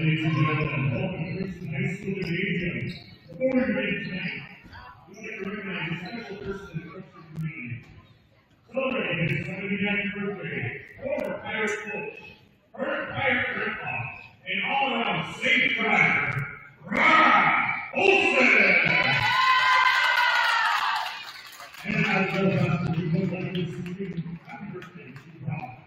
Ladies and gentlemen, welcome to Crookston High School Gymnasium. Before we begin tonight, we'd like to recognize a special person in the Crookston community. Celebrating his 79th birthday, former Pirate coach, current Pirate grandpa, and all-around safe driver, Ron Olsen! And I will go out to you one of this happy birthday to Ron.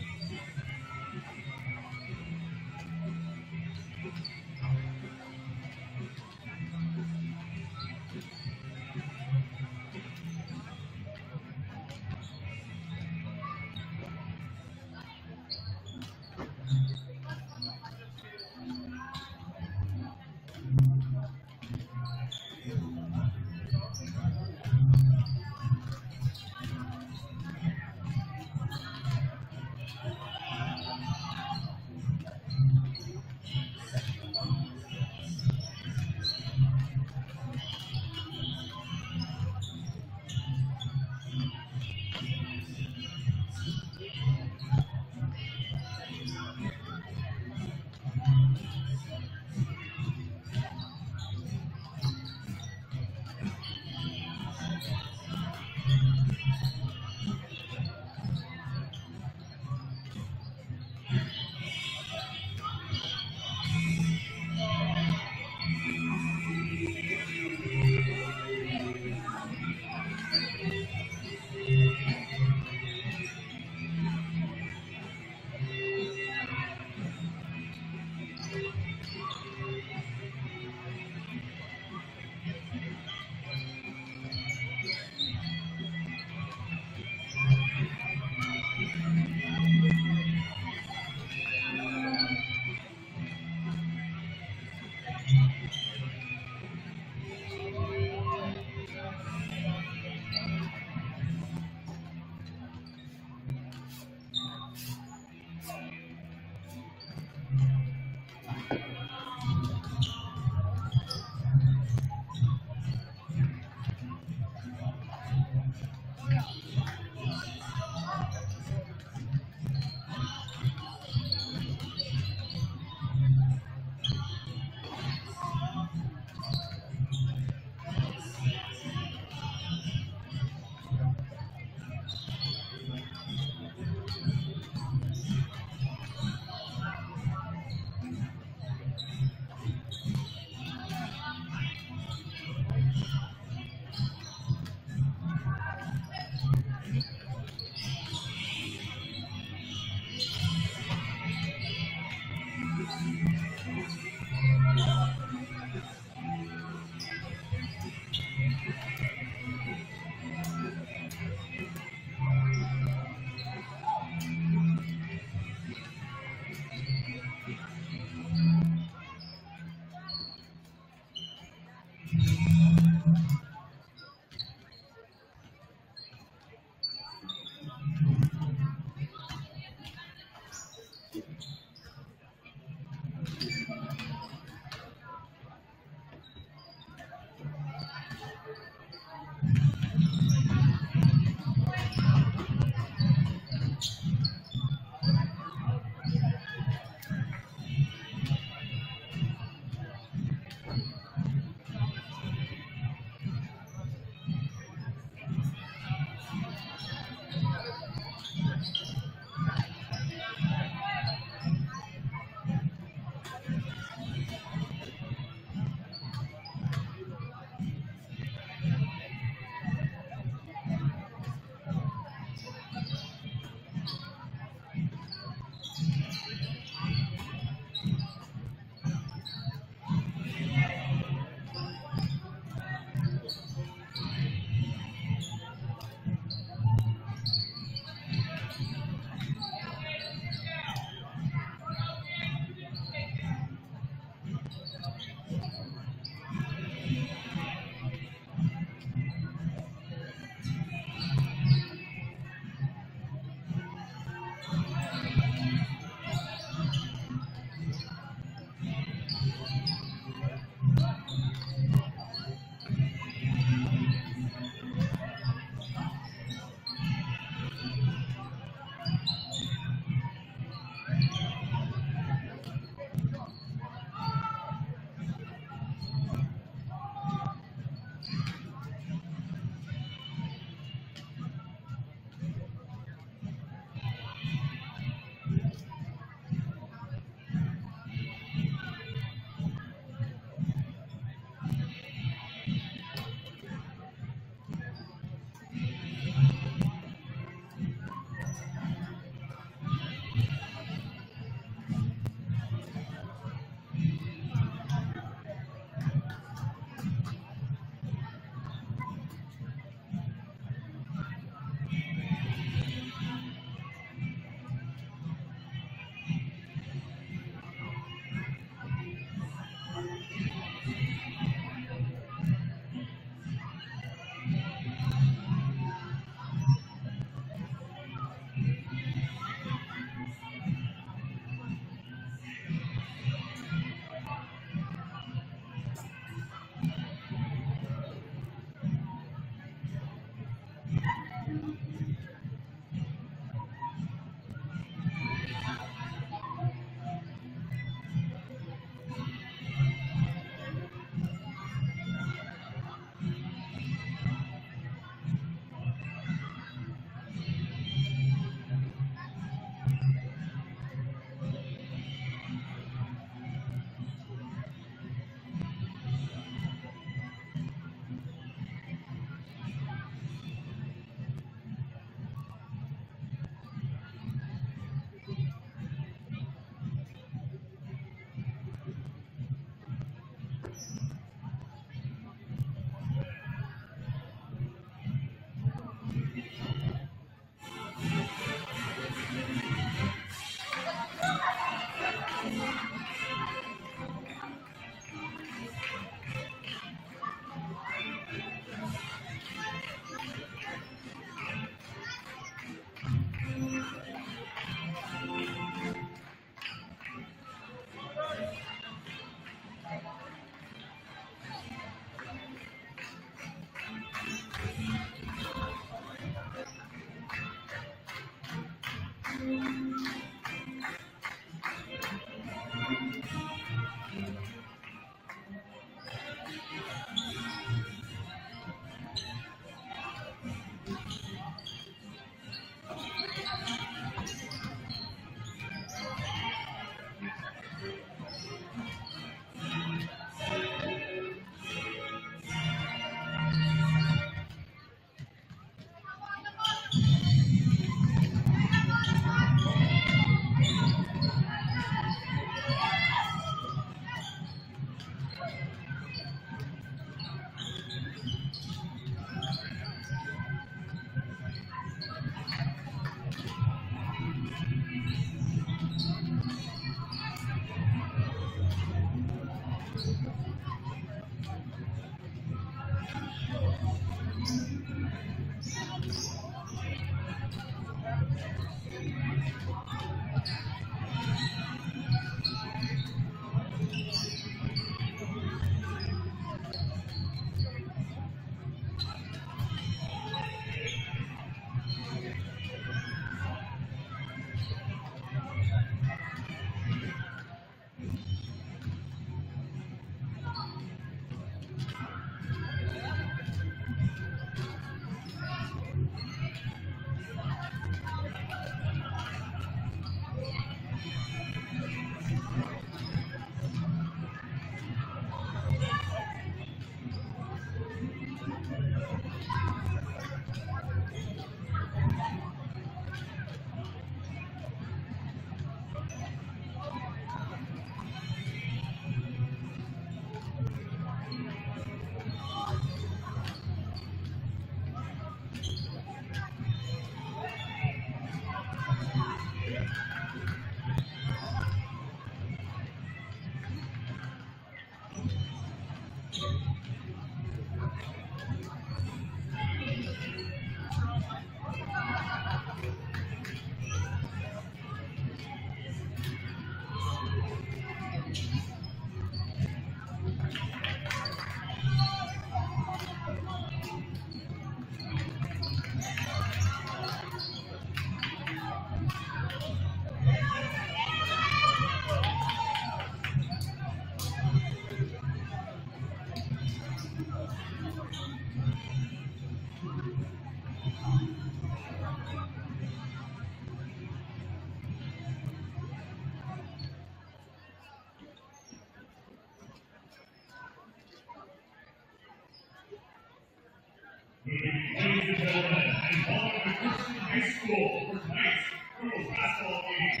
Ladies and gentlemen, and welcome to Crookston High School for tonight's girls basketball game.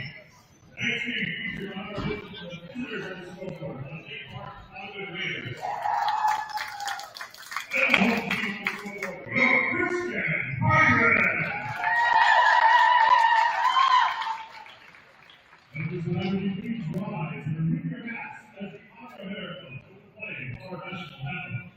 Tonight's game features on our list of visitors on the scoreboard, the Lake Park-Audubon Raiders. And the home team on the scoreboard, the Crookston Pirate Girls. Members of the please rise and remove your hats as the honor America will play for our national anthem.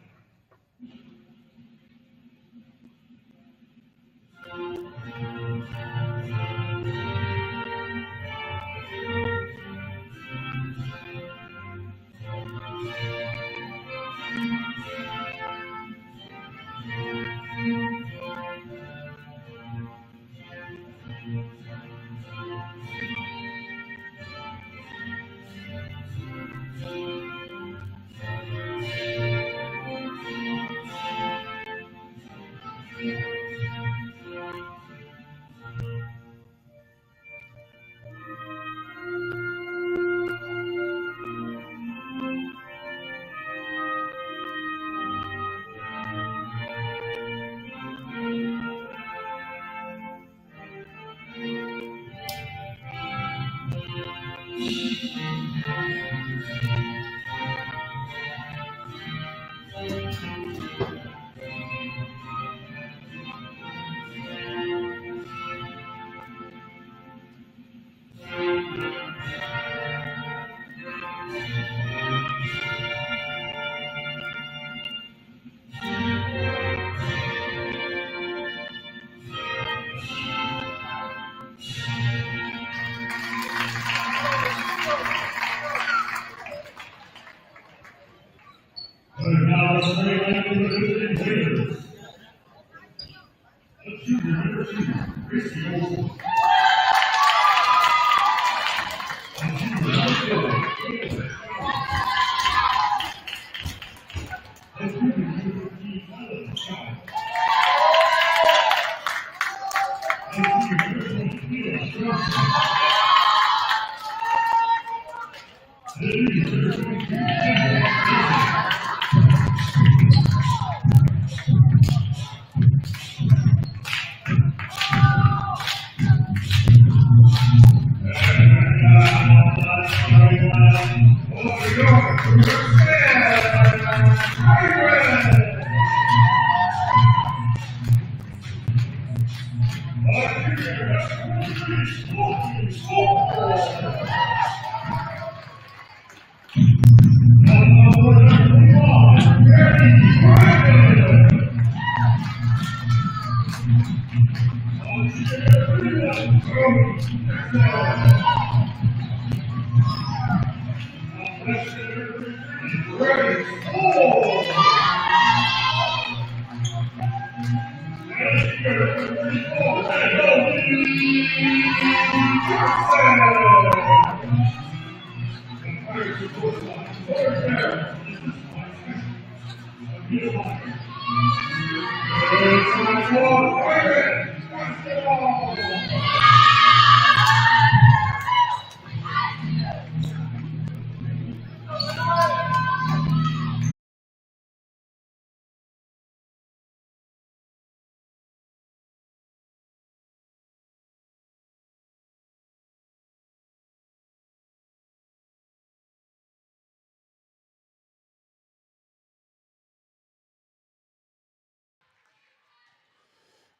Now let's bring it back to the visiting Raiders. The junior number 2, Gracie Olsen. And junior number 4, and junior number 15, Alan Scott. And junior number 20, Johnson. And junior number 22,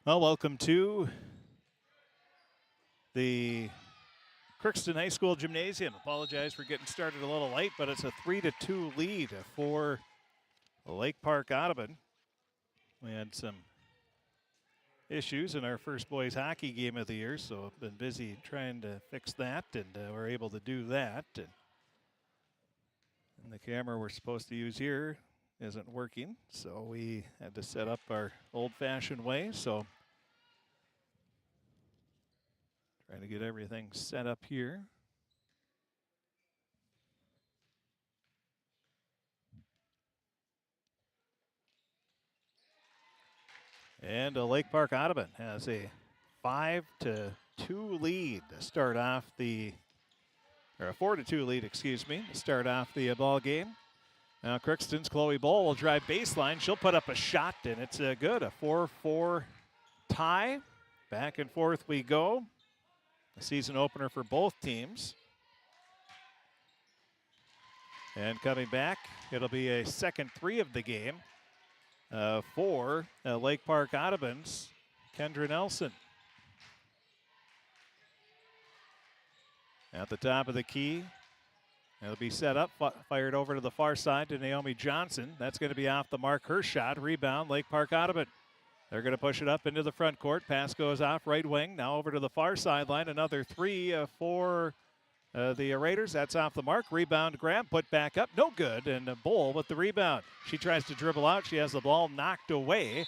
Well, welcome to the Crookston High School Gymnasium. Apologize for getting started a little late, but it's a 3-2 lead for Lake Park-Audubon. We had some issues in our first boys hockey game of the year, so I've been busy trying to fix that, and we're able to do that. And the camera we're supposed to use here isn't working, so we had to set up our old-fashioned way. So trying to get everything set up here. And Lake Park-Audubon has a 5-2 lead to start off or a 4-2 lead, excuse me, to start off the ball game. Now Crookston's Chloe Bowl will drive baseline. She'll put up a shot, and it's good. A 4-4 tie. Back and forth we go. A season opener for both teams. And coming back, it'll be a second three of the game for Lake Park-Audubon's Kendra Nelson. At the top of the key, it'll be set up, fired over to the far side to Naomi Johnson. That's going to be off the mark. Her shot, rebound, Lake Park-Audubon. They're going to push it up into the front court. Pass goes off right wing. Now over to the far sideline. Another three for the Raiders. That's off the mark. Rebound grab, put back up. No good. And Bull with the rebound. She tries to dribble out. She has the ball knocked away.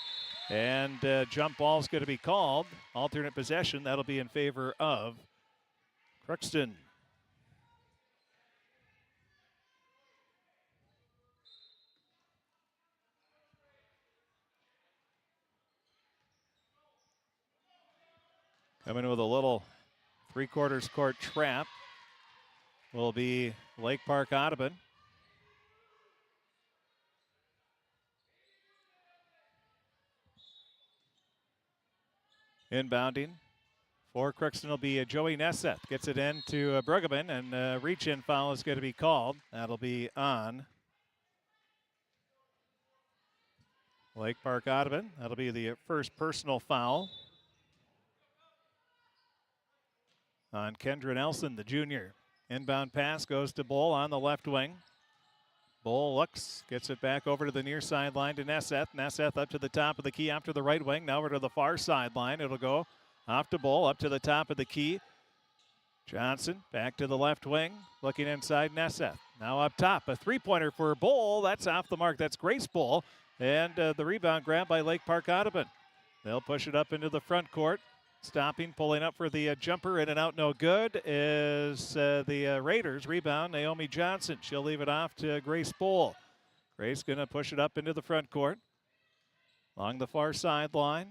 And jump ball is going to be called. Alternate possession. That'll be in favor of Crookston. Coming with a little three-quarters court trap will be Lake Park-Audubon. Inbounding for Crookston will be Joey Nesseth. Gets it in to Bruggeman, and reach-in foul is going to be called. That'll be on Lake Park-Audubon. That'll be the first personal foul on Kendra Nelson, the junior. Inbound pass goes to Bull on the left wing. Bull looks, gets it back over to the near sideline to Nesseth. Nesseth up to the top of the key after the right wing. Now over to the far sideline. It'll go off to Bull, up to the top of the key. Johnson back to the left wing, looking inside Nesseth. Now up top, a three-pointer for Bull. That's off the mark. That's Grace Bull. And the rebound grab by Lake Park-Audubon. They'll push it up into the front court. Stopping, pulling up for the jumper, in and out, no good, is the Raiders. Rebound, Naomi Johnson. She'll leave it off to Grace Bull. Grace going to push it up into the front court. Along the far sideline.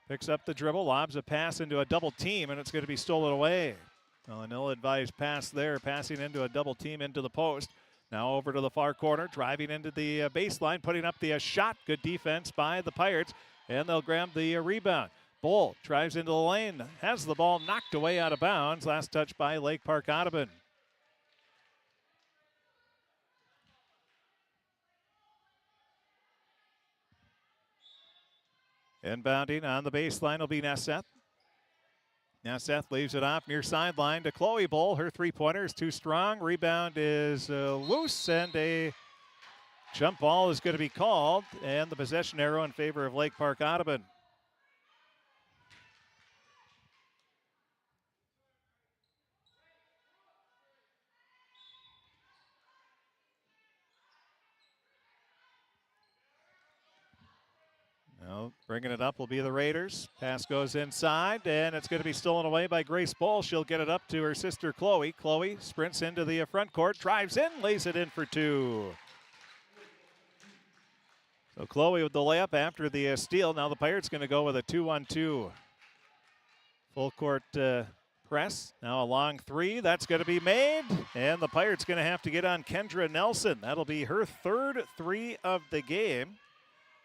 Picks up the dribble, lobs a pass into a double team, and it's going to be stolen away. Well, an ill-advised pass there, passing into a double team into the post. Now over to the far corner, driving into the baseline, putting up the shot. Good defense by the Pirates, and they'll grab the rebound. Bull drives into the lane, has the ball knocked away out of bounds. Last touch by Lake Park-Audubon. Inbounding on the baseline will be Nesseth. Nesseth leaves it off near sideline to Chloe Bull. Her three-pointer is too strong. Rebound is loose, and a jump ball is going to be called, and the possession arrow in favor of Lake Park-Audubon. Now bringing it up will be the Raiders. Pass goes inside, and it's going to be stolen away by Grace Bull. She'll get it up to her sister Chloe. Chloe sprints into the front court, drives in, lays it in for two. So Chloe with the layup after the steal. Now the Pirates going to go with a 2-on-2. Full court press. Now a long three. That's going to be made. And the Pirates going to have to get on Kendra Nelson. That'll be her third three of the game.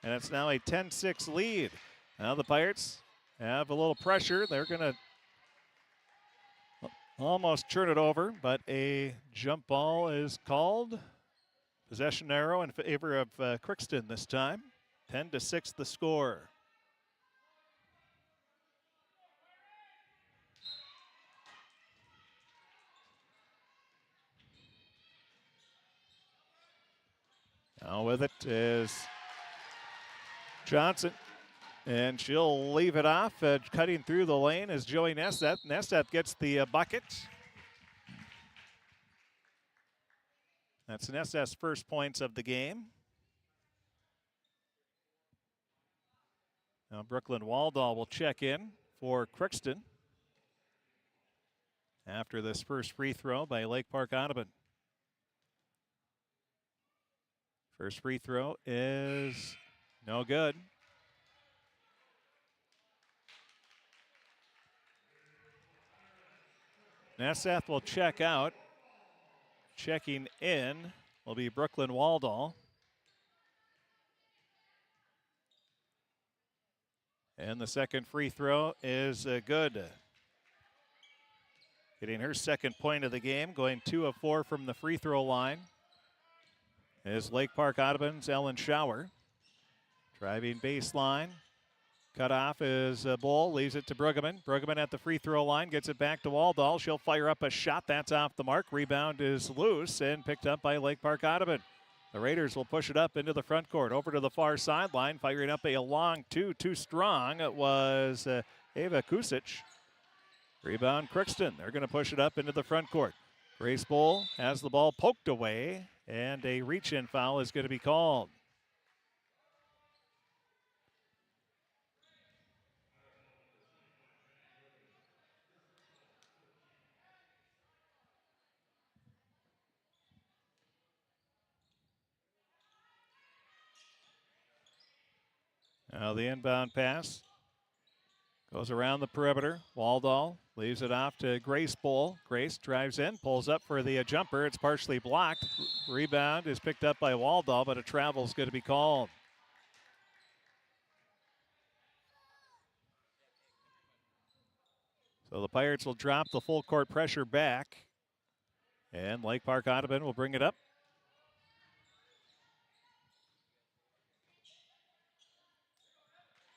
And it's now a 10-6 lead. Now the Pirates have a little pressure. They're going to almost turn it over, but a jump ball is called. Possession arrow in favor of Crookston this time. 10-6 the score. Now with it is Johnson, and she'll leave it off. Cutting through the lane is Joey Nesseth. Nesseth gets the bucket. That's Nesseth's first points of the game. Now Brooklyn Waldall will check in for Crookston after this first free throw by Lake Park-Audubon. First free throw is no good. Nesseth will check out. Checking in will be Brooklyn Waldall. And the second free throw is good. Getting her second point of the game, going 2 of 4 from the free throw line is Lake Park-Audubon's Ellen Schauer. Driving baseline. Cut off is Bull, leaves it to Bruggeman. Bruggeman at the free throw line, gets it back to Waldall. She'll fire up a shot, that's off the mark. Rebound is loose and picked up by Lake Park-Audubon. The Raiders will push it up into the front court, over to the far sideline, firing up a long two, too strong. It was Ava Kusic. Rebound Crookston. They're going to push it up into the front court. Grace Bull has the ball poked away, and a reach-in foul is going to be called. Now the inbound pass goes around the perimeter. Waldall leaves it off to Grace Bull. Grace drives in, pulls up for the jumper. It's partially blocked. Rebound is picked up by Waldall, but a travel is going to be called. So the Pirates will drop the full court pressure back, and Lake Park-Audubon will bring it up.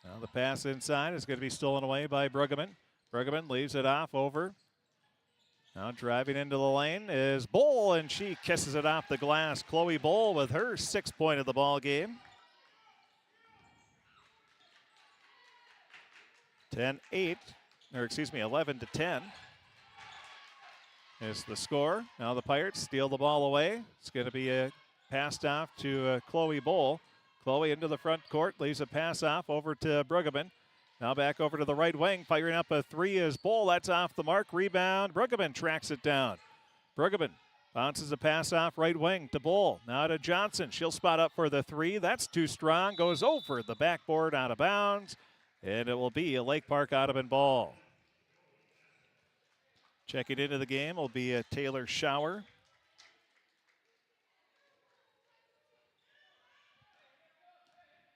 Now the pass inside is going to be stolen away by Bruggeman. Bruggeman leaves it off over. Now driving into the lane is Bull, and she kisses it off the glass. Chloe Bull with her 6th point of the ball game. 11-10 is the score. Now the Pirates steal the ball away. It's going to be passed off to Chloe Bull. Chloe into the front court, leaves a pass off over to Bruggeman. Now back over to the right wing, firing up a three is Bull. That's off the mark. Rebound. Bruggeman tracks it down. Bruggeman bounces a pass off right wing to Bull. Now to Johnson. She'll spot up for the three. That's too strong. Goes over the backboard, out of bounds. And it will be a Lake Park-Audubon ball. Checking into the game will be a Taylor Schauer.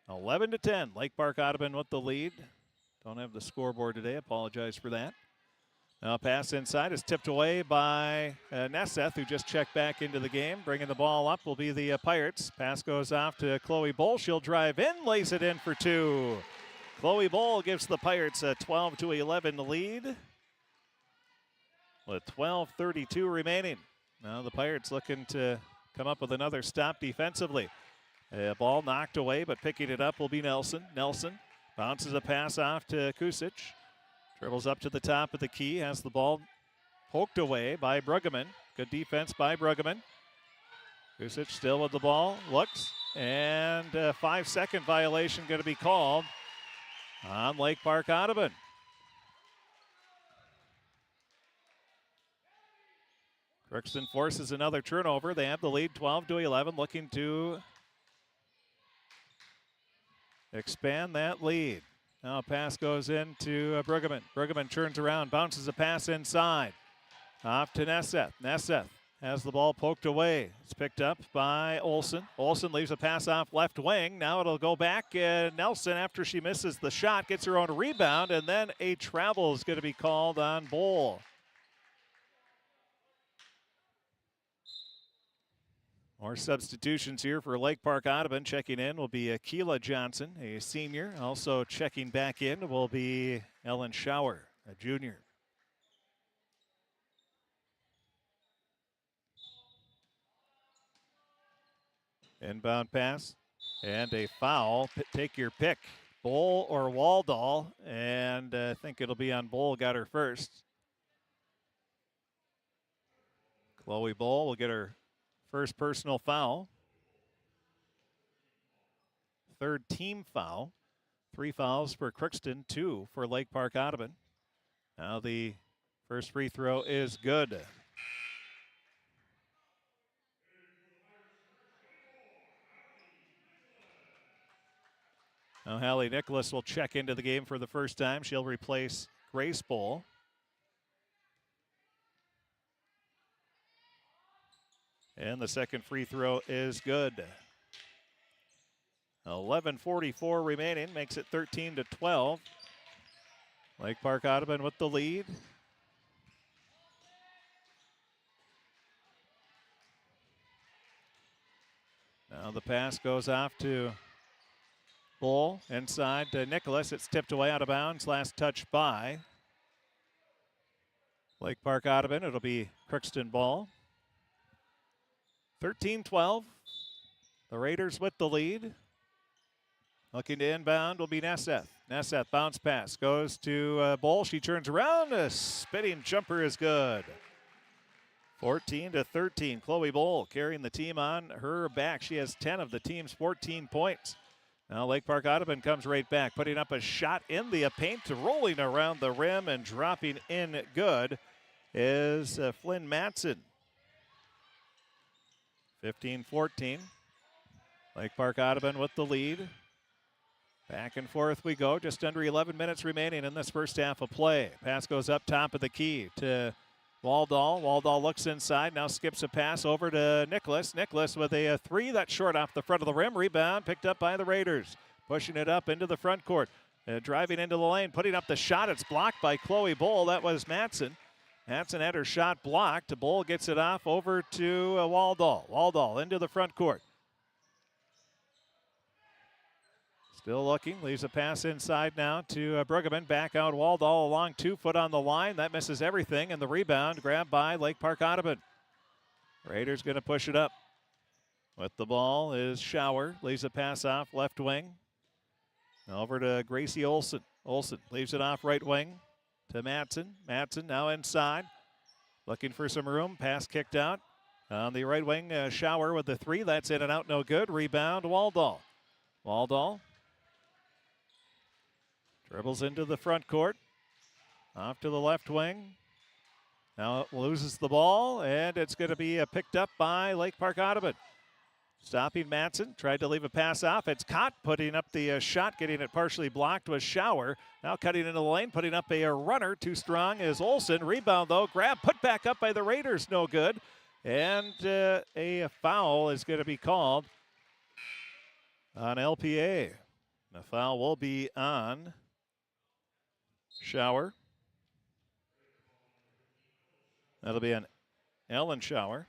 11-10, Lake Park-Audubon with the lead. Don't have the scoreboard today, apologize for that. Now pass inside is tipped away by Nesseth, who just checked back into the game. Bringing the ball up will be the Pirates. Pass goes off to Chloe Bull. She'll drive in, lays it in for two. Chloe Bull gives the Pirates a 12-11 lead with 12:32 remaining. Now the Pirates looking to come up with another stop defensively. A ball knocked away, but picking it up will be Nelson. Nelson bounces a pass off to Kusic. Dribbles up to the top of the key, has the ball poked away by Bruggeman. Good defense by Bruggeman. Kusic still with the ball, looks, and a 5-second violation going to be called. on Lake Park-Audubon. Crookston forces another turnover. They have the lead 12-11, looking to expand that lead. Now a pass goes into Brueggemann. Brueggemann turns around, bounces a pass inside. Off to Nesseth. Nesseth has the ball poked away. It's picked up by Olsen. Olsen leaves a pass off left wing. Now it'll go back. Nelson, after she misses the shot, gets her own rebound, and then a travel is going to be called on Bohl. More substitutions here for Lake Park-Audubon. Checking in will be Keela Johnson, a senior. Also checking back in will be Ellen Schauer, a junior. Inbound pass and a foul. Take your pick, Bohl or Waldall, and I think it'll be on Bohl. Got her first. Chloe Bohl will get her first personal foul. Third team foul. 3 fouls for Crookston, 2 for Lake Park-Audubon. Now the first free throw is good. Now Hallie Nicholas will check into the game for the first time. She'll replace Grace Bohl. And the second free throw is good. 11:44 remaining, makes it 13-12. Lake Park-Audubon with the lead. Now the pass goes off to Bohl, inside to Nicholas. It's tipped away out of bounds. Last touch by Lake Park-Audubon. It'll be Crookston ball. 13-12. The Raiders with the lead. Looking to inbound will be Nesseth. Nesseth bounce pass goes to Bohl. She turns around. A spinning jumper is good. 14-13. Chloe Bohl carrying the team on her back. She has 10 of the team's 14 points. Now Lake Park-Audubon comes right back, putting up a shot in the paint, rolling around the rim and dropping in good is Flynn Matson. 15-14. Lake Park-Audubon with the lead. Back and forth we go. Just under 11 minutes remaining in this first half of play. Pass goes up top of the key to Waldall. Waldall looks inside, now skips a pass over to Nicholas. Nicholas with a 3 that's short off the front of the rim. Rebound picked up by the Raiders. Pushing it up into the front court. Driving into the lane, putting up the shot. It's blocked by Chloe Bohl. That was Matson. Matson had her shot blocked. Bohl gets it off over to Waldall. Waldall into the front court. Still looking, leaves a pass inside now to Brueggemann. Back out Waldall, a long 2 foot on the line. That misses everything, and the rebound grabbed by Lake Park-Audubon. Raiders going to push it up. With the ball is Schauer, leaves a pass off left wing. Over to Gracie Olsen. Olsen leaves it off right wing to Matson. Matson now inside, looking for some room. Pass kicked out. On the right wing, Schauer with the 3. That's in and out, no good. Rebound, Waldall. Waldall dribbles into the front court. Off to the left wing. Now it loses the ball, and it's going to be picked up by Lake Park-Audubon. Stopping Matson, tried to leave a pass off. It's caught, putting up the shot, getting it partially blocked was Schauer. Now cutting into the lane, putting up a runner. Too strong is Olsen. Rebound though, grab, put back up by the Raiders, no good. And a foul is going to be called on LPA. The foul will be on Schauer. That'll be an Ellen Schauer.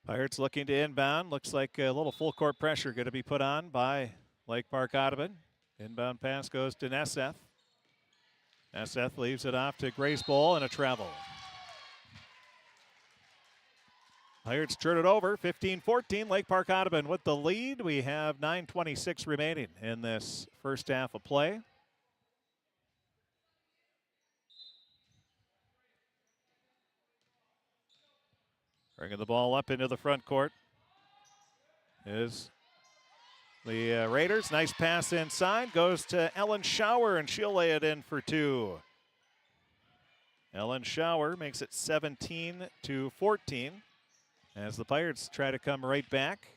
Pirates looking to inbound. Looks like a little full court pressure going to be put on by Lake Park-Audubon. Inbound pass goes to Nesseth. Nesseth leaves it off to Grace Bohl and a travel. Pirates turn it over, 15-14. Lake Park-Audubon with the lead. We have 9:26 remaining in this first half of play. Bringing the ball up into the front court. is the Raiders. Nice pass inside. Goes to Ellen Schauer, and she'll lay it in for two. Ellen Schauer makes it 17-14 as the Pirates try to come right back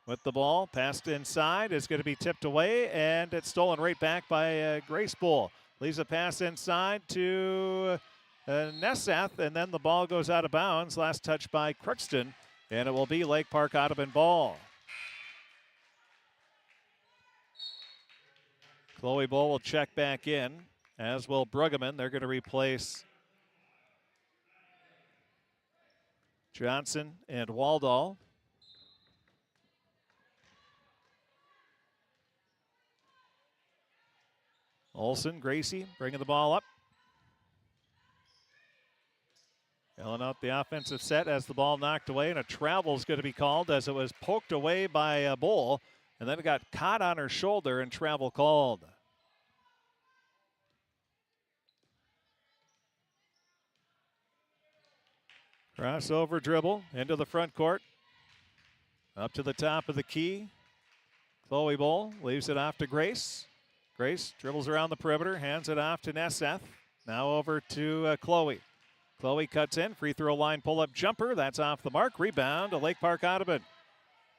with the ball. Passed inside is going to be tipped away, and it's stolen right back by Grace Bull. Leaves a pass inside to Nessath, and then the ball goes out of bounds. Last touch by Crookston, and it will be Lake Park-Audubon ball. Chloe Bull will check back in, as will Bruggeman. They're going to replace Johnson and Waldall. Olsen, Gracie bringing the ball up. Filling out the offensive set as the ball knocked away, and a travel is going to be called as it was poked away by a Bull, and then it got caught on her shoulder and travel called. Crossover dribble into the front court. Up to the top of the key. Chloe Bull leaves it off to Grace. Grace dribbles around the perimeter, hands it off to Nesseth. Now over to Chloe. Chloe cuts in, free throw line pull-up jumper. That's off the mark. Rebound to Lake Park-Audubon.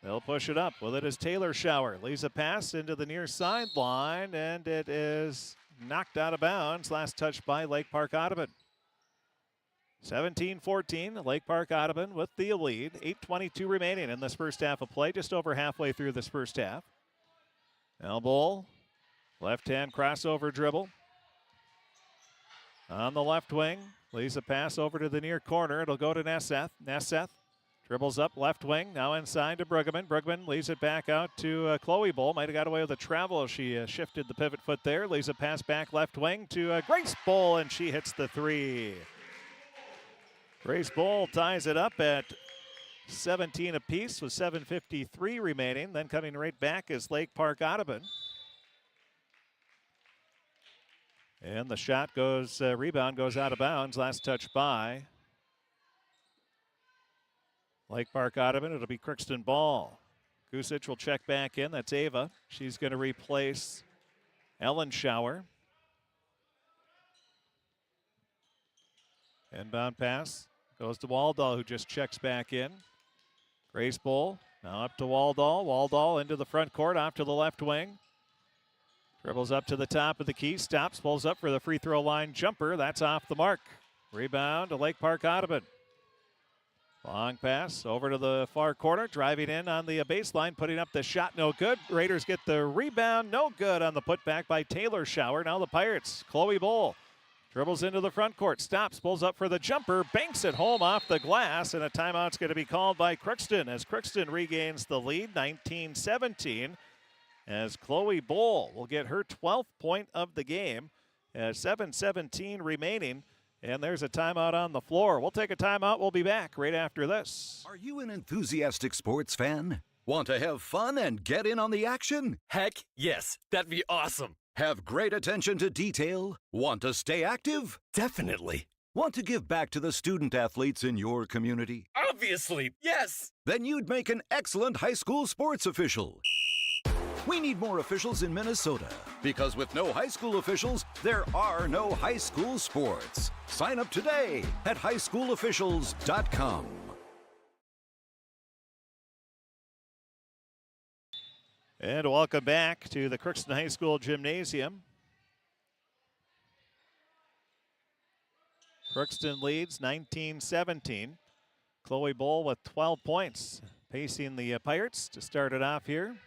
They'll push it up. With it is Taylor Schauer. Leaves a pass into the near sideline, and it is knocked out of bounds. Last touch by Lake Park-Audubon. 17-14, Lake Park-Audubon with the lead. 8:22 remaining in this first half of play, just over halfway through this first half. Now Bull, left-hand crossover dribble. On the left wing, leaves a pass over to the near corner. It'll go to Nesseth. Nesseth dribbles up left wing, now inside to Bruggeman. Bruggeman leaves it back out to Chloe Bull. Might have got away with a travel as she shifted the pivot foot there. Leaves a pass back left wing to Grace Bull, and she hits the three. Grace Bull ties it up at 17 apiece with 7:53 remaining. Then coming right back is Lake Park-Audubon. And the shot goes, rebound goes out of bounds. Last touch by Lake Park-Audubon. It'll be Crookston ball. Gusic will check back in. That's Ava. She's going to replace Ellen Schauer. Inbound pass goes to Waldall, who just checks back in. Grace Bull now up to Waldall. Waldall into the front court, off to the left wing. Dribbles up to the top of the key, stops, pulls up for the free throw line jumper. That's off the mark. Rebound to Lake Park-Audubon. Long pass over to the far corner, driving in on the baseline, putting up the shot, no good. Raiders get the rebound, no good on the putback by Taylor Schauer. Now the Pirates, Chloe Bull dribbles into the front court, stops, pulls up for the jumper, banks it home off the glass, and a timeout's going to be called by Crookston as Crookston regains the lead, 19-17, as Chloe Bull will get her 12th point of the game. 7:17 remaining, and there's a timeout on the floor. We'll take a timeout. We'll be back right after this. Are you an enthusiastic sports fan? Want to have fun and get in on the action? Heck, yes. That'd be awesome. Have great attention to detail? Want to stay active? Definitely. Want to give back to the student athletes in your community? Obviously, yes. Then you'd make an excellent high school sports official. We need more officials in Minnesota, because with no high school officials, there are no high school sports. Sign up today at highschoolofficials.com. And welcome back to the Crookston High School Gymnasium. Crookston leads 19-17. Chloe Bull with 12 points, pacing the Pirates to start it off here.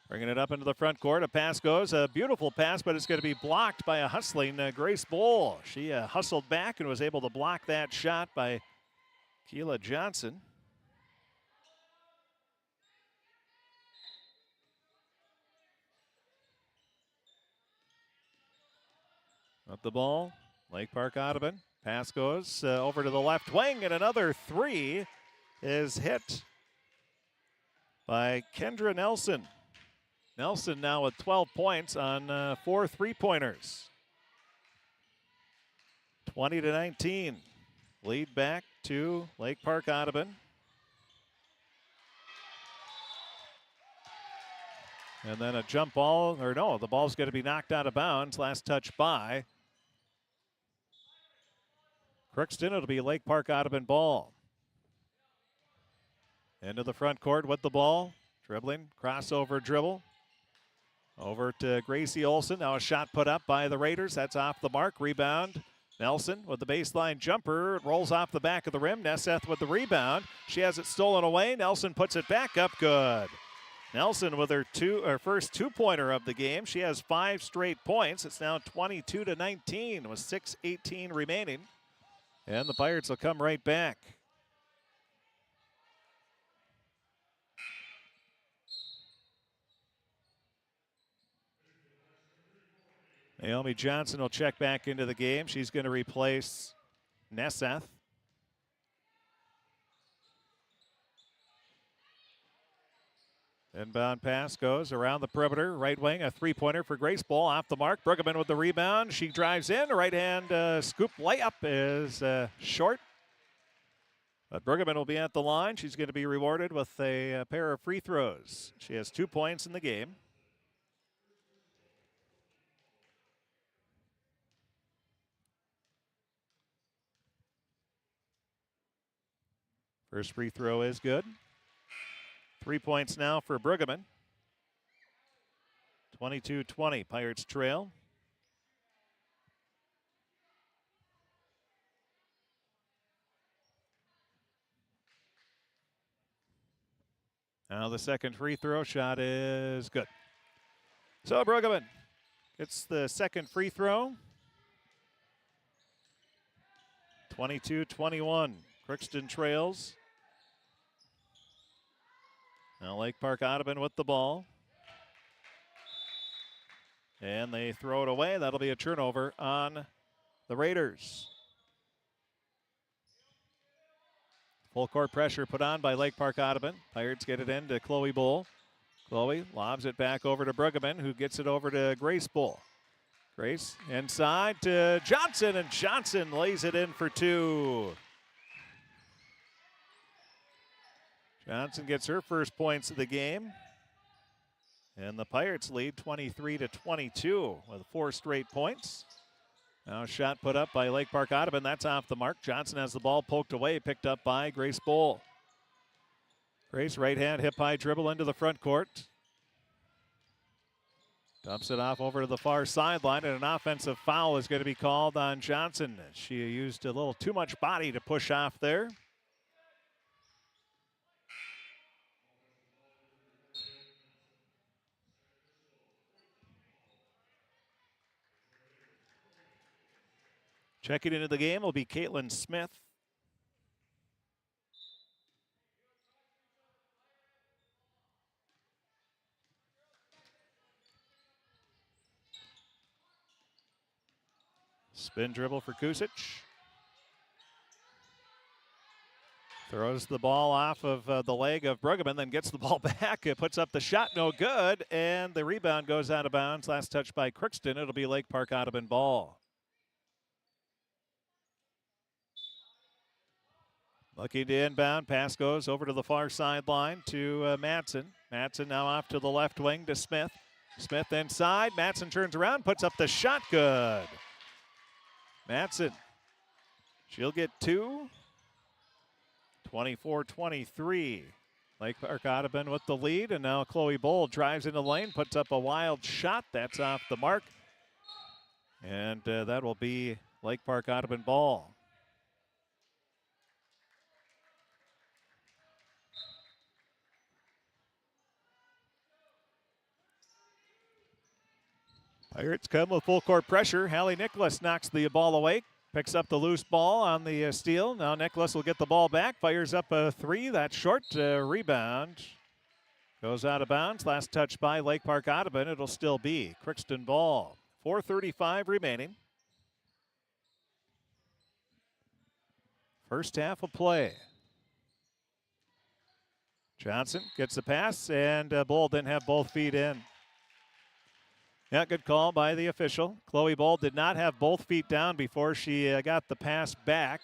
Bringing it up into the front court. A pass goes, a beautiful pass, but it's going to be blocked by a hustling Grace Bull. She hustled back and was able to block that shot by Keela Johnson. Up the ball, Lake Park-Audubon. Pass goes over to the left wing, and another three is hit by Kendra Nelson. Nelson now with 12 points on 4 3-pointers. 20-19. Lead back to Lake Park-Audubon. And then a jump ball, or no, the ball's going to be knocked out of bounds. Last touch by Crookston. It'll be Lake Park-Audubon ball. Into the front court with the ball. Dribbling, crossover dribble. Over to Gracie Olson. Now a shot put up by the Raiders. That's off the mark. Rebound. Nelson with the baseline jumper. It rolls off the back of the rim. Nesseth with the rebound. She has it stolen away. Nelson puts it back up. Good. Nelson with her first two-pointer of the game. She has 5 straight points. It's now 22-19 with 6:18 remaining. And the Pirates will come right back. Naomi Johnson will check back into the game. She's going to replace Nesseth. Inbound pass goes around the perimeter. Right wing, a three-pointer for Grace. Ball off the mark. Bruggeman with the rebound. She drives in. Right-hand scoop layup is short. But Bruggeman will be at the line. She's going to be rewarded with a pair of free throws. She has 2 points in the game. First free throw is good. 3 points now for Bruggeman. 22-20, Pirates trail. Now the second free throw shot is good. So Bruggeman gets the second free throw. 22-21, Crookston trails. Now Lake Park-Audubon with the ball. And they throw it away. That'll be a turnover on the Raiders. Full court pressure put on by Lake Park-Audubon. Pirates get it into Chloe Bull. Chloe lobs it back over to Bruggeman, who gets it over to Grace Bull. Grace inside to Johnson, and Johnson lays it in for 2. Johnson gets her first points of the game. And the Pirates lead 23-22 with 4 straight points. Now a shot put up by Lake Park-Audubon. That's off the mark. Johnson has the ball poked away, picked up by Grace Bull. Grace right hand hip high dribble into the front court. Dumps it off over to the far sideline, and an offensive foul is going to be called on Johnson. She used a little too much body to push off there. Checking into the game will be Caitlin Smith. Spin dribble for Kusic. Throws the ball off of the leg of Bruggeman, then gets the ball back. It puts up the shot, no good, and the rebound goes out of bounds. Last touch by Crookston. It'll be Lake Park-Audubon ball. Looking to inbound, pass goes over to the far sideline to Madsen. Madsen now off to the left wing to Smith. Smith inside, Madsen turns around, puts up the shot, good. Madsen, she'll get 2. 24-23. Lake Park-Audubon with the lead, and now Chloe Bull drives into the lane, puts up a wild shot. That's off the mark. And that will be Lake Park-Audubon ball. Pirates come with full court pressure. Hallie Nicholas knocks the ball away. Picks up the loose ball on the steal. Now Nicholas will get the ball back. Fires up a 3. That's short. Rebound. Goes out of bounds. Last touch by Lake Park-Audubon. It'll still be Crookston ball. 4:35 remaining. First half of play. Johnson gets the pass, and Bull didn't have both feet in. Yeah, good call by the official. Chloe Bull did not have both feet down before she got the pass back.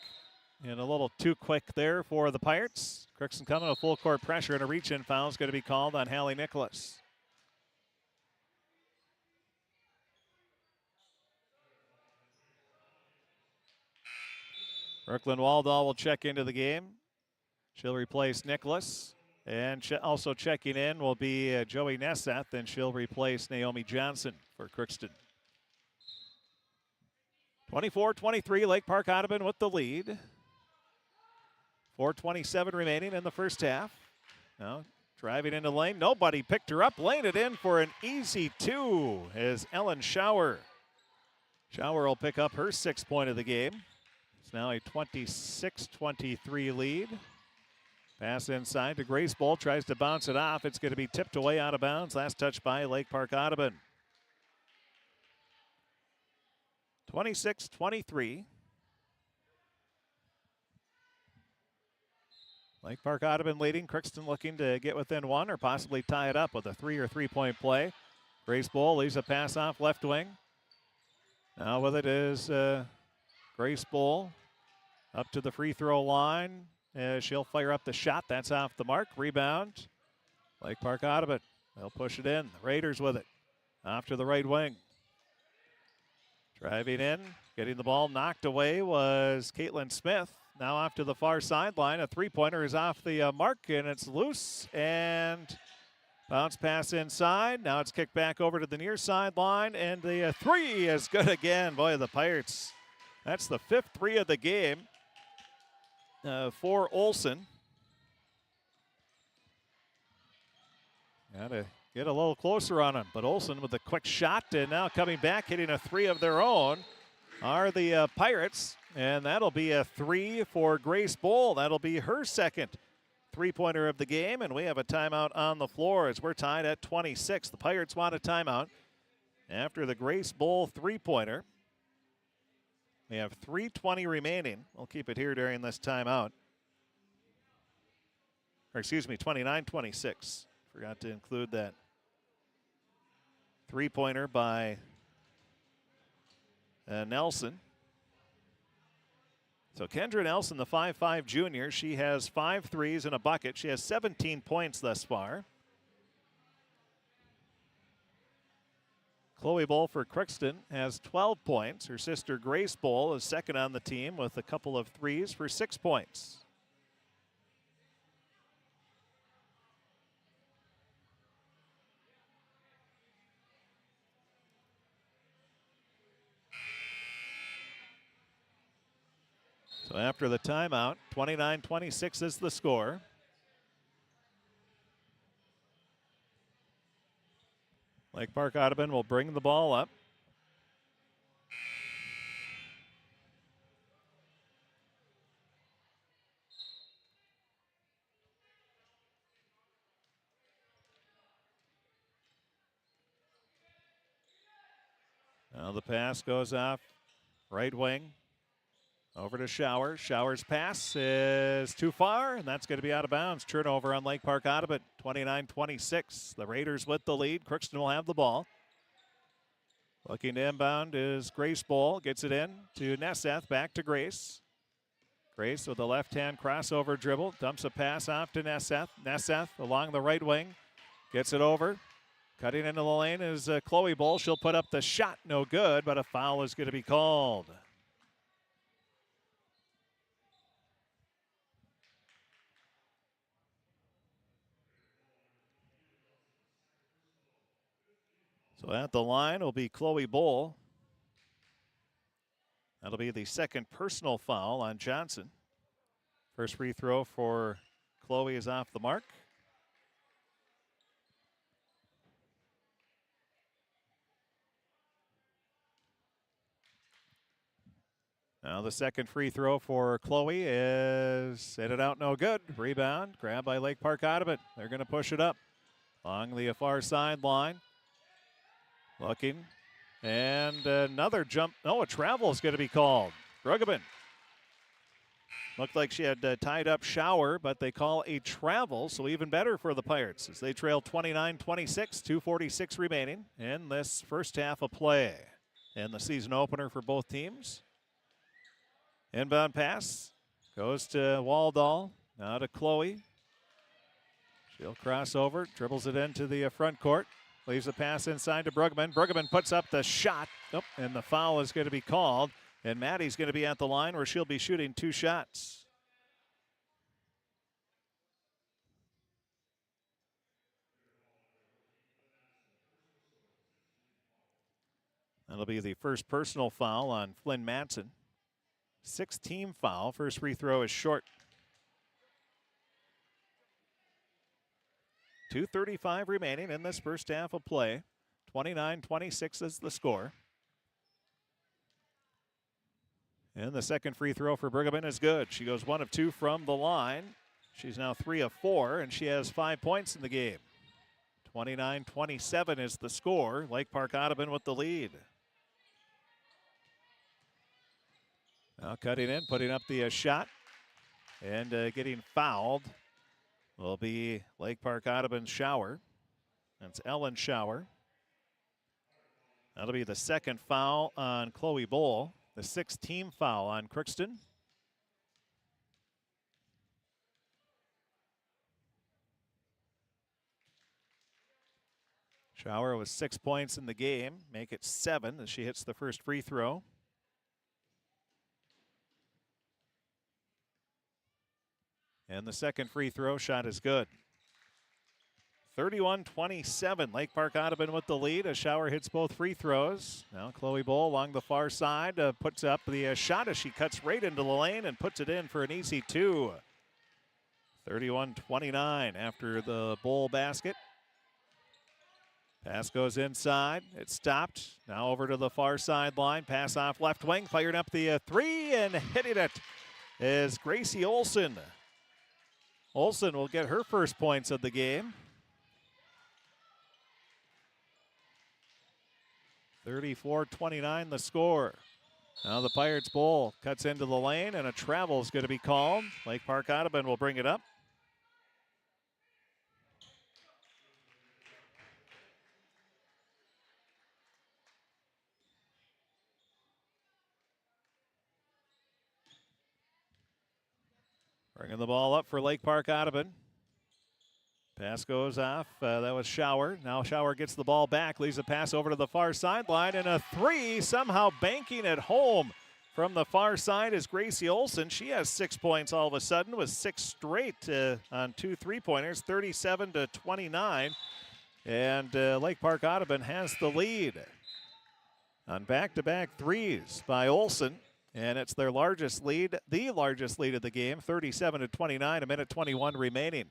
And a little too quick there for the Pirates. Crookston coming with full court pressure, and a reach-in foul is going to be called on Hallie Nicholas. Brooklyn Waldall will check into the game. She'll replace Nicholas. And also checking in will be Joey Nesseth, and she'll replace Naomi Johnson for Crookston. 24-23, Lake Park-Audubon with the lead. 4:27 remaining in the first half. Now driving into the lane. Nobody picked her up. Laying it in for an easy two is Ellen Schauer. Schauer will pick up her 6th point of the game. It's now a 26-23 lead. Pass inside to Grace Bowl. Tries to bounce it off. It's going to be tipped away out of bounds. Last touch by Lake Park-Audubon. 26-23. Lake Park-Audubon leading. Crookston looking to get within one or possibly tie it up with a 3 or 3-point play. Grace Bowl leaves a pass off left wing. Now with it is Grace Bowl up to the free throw line. She'll fire up the shot. That's off the mark. Rebound. Lake Park-Audubon. They'll push it in. The Raiders with it. Off to the right wing. Driving in. Getting the ball knocked away was Caitlin Smith. Now off to the far sideline. A 3-pointer is off the mark, and it's loose. And bounce pass inside. Now it's kicked back over to the near sideline. And the 3 is good again. Boy, the Pirates. That's the 5th 3 of the game. For Olsen. Got to get a little closer on him. But Olsen with a quick shot, and now coming back, hitting a 3 of their own are the Pirates. And that'll be a 3 for Grace Bowl. That'll be her 2nd 3-pointer of the game. And we have a timeout on the floor as we're tied at 26. The Pirates want a timeout after the Grace Bowl 3-pointer. We have 3:20 remaining. We'll keep it here during this timeout. Or excuse me, 29-26. Forgot to include that 3-pointer by Nelson. So Kendra Nelson, the 5'5" junior, she has 5 threes and a bucket. She has 17 points thus far. Chloe Bowl for Crookston has 12 points. Her sister Grace Bowl is 2nd on the team with a couple of threes for 6 points. So after the timeout, 29-26 is the score. Lake Park-Audubon will bring the ball up. Now the pass goes off right wing. Over to Schauer. Schauer's pass is too far, and that's going to be out of bounds. Turnover on Lake Park-Audubon, 29-26. The Raiders with the lead. Crookston will have the ball. Looking to inbound is Grace Bowl. Gets it in to Nesseth. Back to Grace. Grace with a left-hand crossover dribble. Dumps a pass off to Nesseth. Nesseth along the right wing. Gets it over. Cutting into the lane is Chloe Bowl. She'll put up the shot. No good, but a foul is going to be called. So at the line will be Chloe Bowl. That'll be the 2nd personal foul on Johnson. First free throw for Chloe is off the mark. Now the 2nd free throw for Chloe is headed out, no good. Rebound, grabbed by Lake Park-Audubon. They're going to push it up along the far sideline. Looking, and another jump. No, a travel is going to be called. Bruggeman. Looked like she had tied up Schauer, but they call a travel, so even better for the Pirates as they trail 29-26, 2:46 remaining in this first half of play. And the season opener for both teams. Inbound pass goes to Waldall, now to Chloe. She'll cross over, dribbles it into the front court. Leaves the pass inside to Bruggeman. Bruggeman puts up the shot. Oh, and the foul is going to be called. And Maddie's going to be at the line where she'll be shooting 2 shots. That'll be the first personal foul on Flynn Madsen. 6th team foul. First free throw is short. 2:35 remaining in this first half of play. 29-26 is the score. And the second free throw for Brueggemann is good. She goes 1 of 2 from the line. She's now 3 of 4, and she has 5 points in the game. 29-27 is the score. Lake Park-Audubon with the lead. Now cutting in, putting up the shot, and getting fouled will be Lake Park-Audubon's Shower. That's Ellen Shower. That'll be the second foul on Chloe Bohl. The 6th team foul on Crookston. Shower with 6 points in the game. Make it 7 as she hits the first free throw. And the second free throw shot is good. 31-27, Lake Park-Audubon with the lead. A Shower hits both free throws. Now Chloe Bohl along the far side puts up the shot as she cuts right into the lane and puts it in for an easy 2. 31-29 after the Bohl basket. Pass goes inside. It's stopped. Now over to the far sideline. Pass off left wing. Fired up the 3 and hitting it is Gracie Olson. Olson will get her first points of the game. 34-29 the score. Now the Pirates Bohl cuts into the lane and a travel is going to be called. Lake Park-Audubon will bring it up. Bringing the ball up for Lake Park-Audubon. Pass goes off. That was Shower. Now Shower gets the ball back, leaves a pass over to the far sideline, and a 3 somehow banking at home from the far side is Gracie Olson. She has 6 points all of a sudden with 6 straight on 2 3-pointers, 37-29. And Lake Park-Audubon has the lead on back-to-back threes by Olson. And it's their largest lead, the largest lead of the game, 37-29, a minute 21 remaining.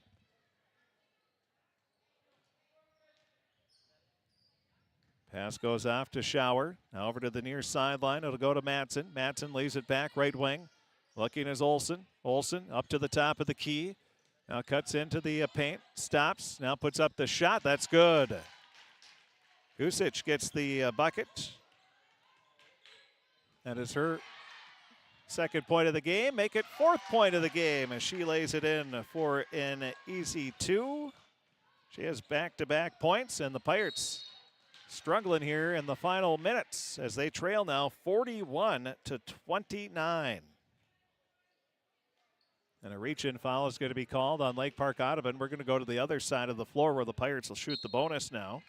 Pass goes off to Shower. Now over to the near sideline. It'll go to Madsen. Madsen leaves it back, right wing. Looking is Olson. Olson up to the top of the key. Now cuts into the paint. Stops. Now puts up the shot. That's good. Gusic gets the bucket. That is her second point of the game. Make it 4th point of the game as she lays it in for an easy 2. She has back-to-back points, and the Pirates struggling here in the final minutes as they trail now 41-29. And a reach-in foul is going to be called on Lake Park-Audubon. We're going to go to the other side of the floor where the Pirates will shoot the bonus now.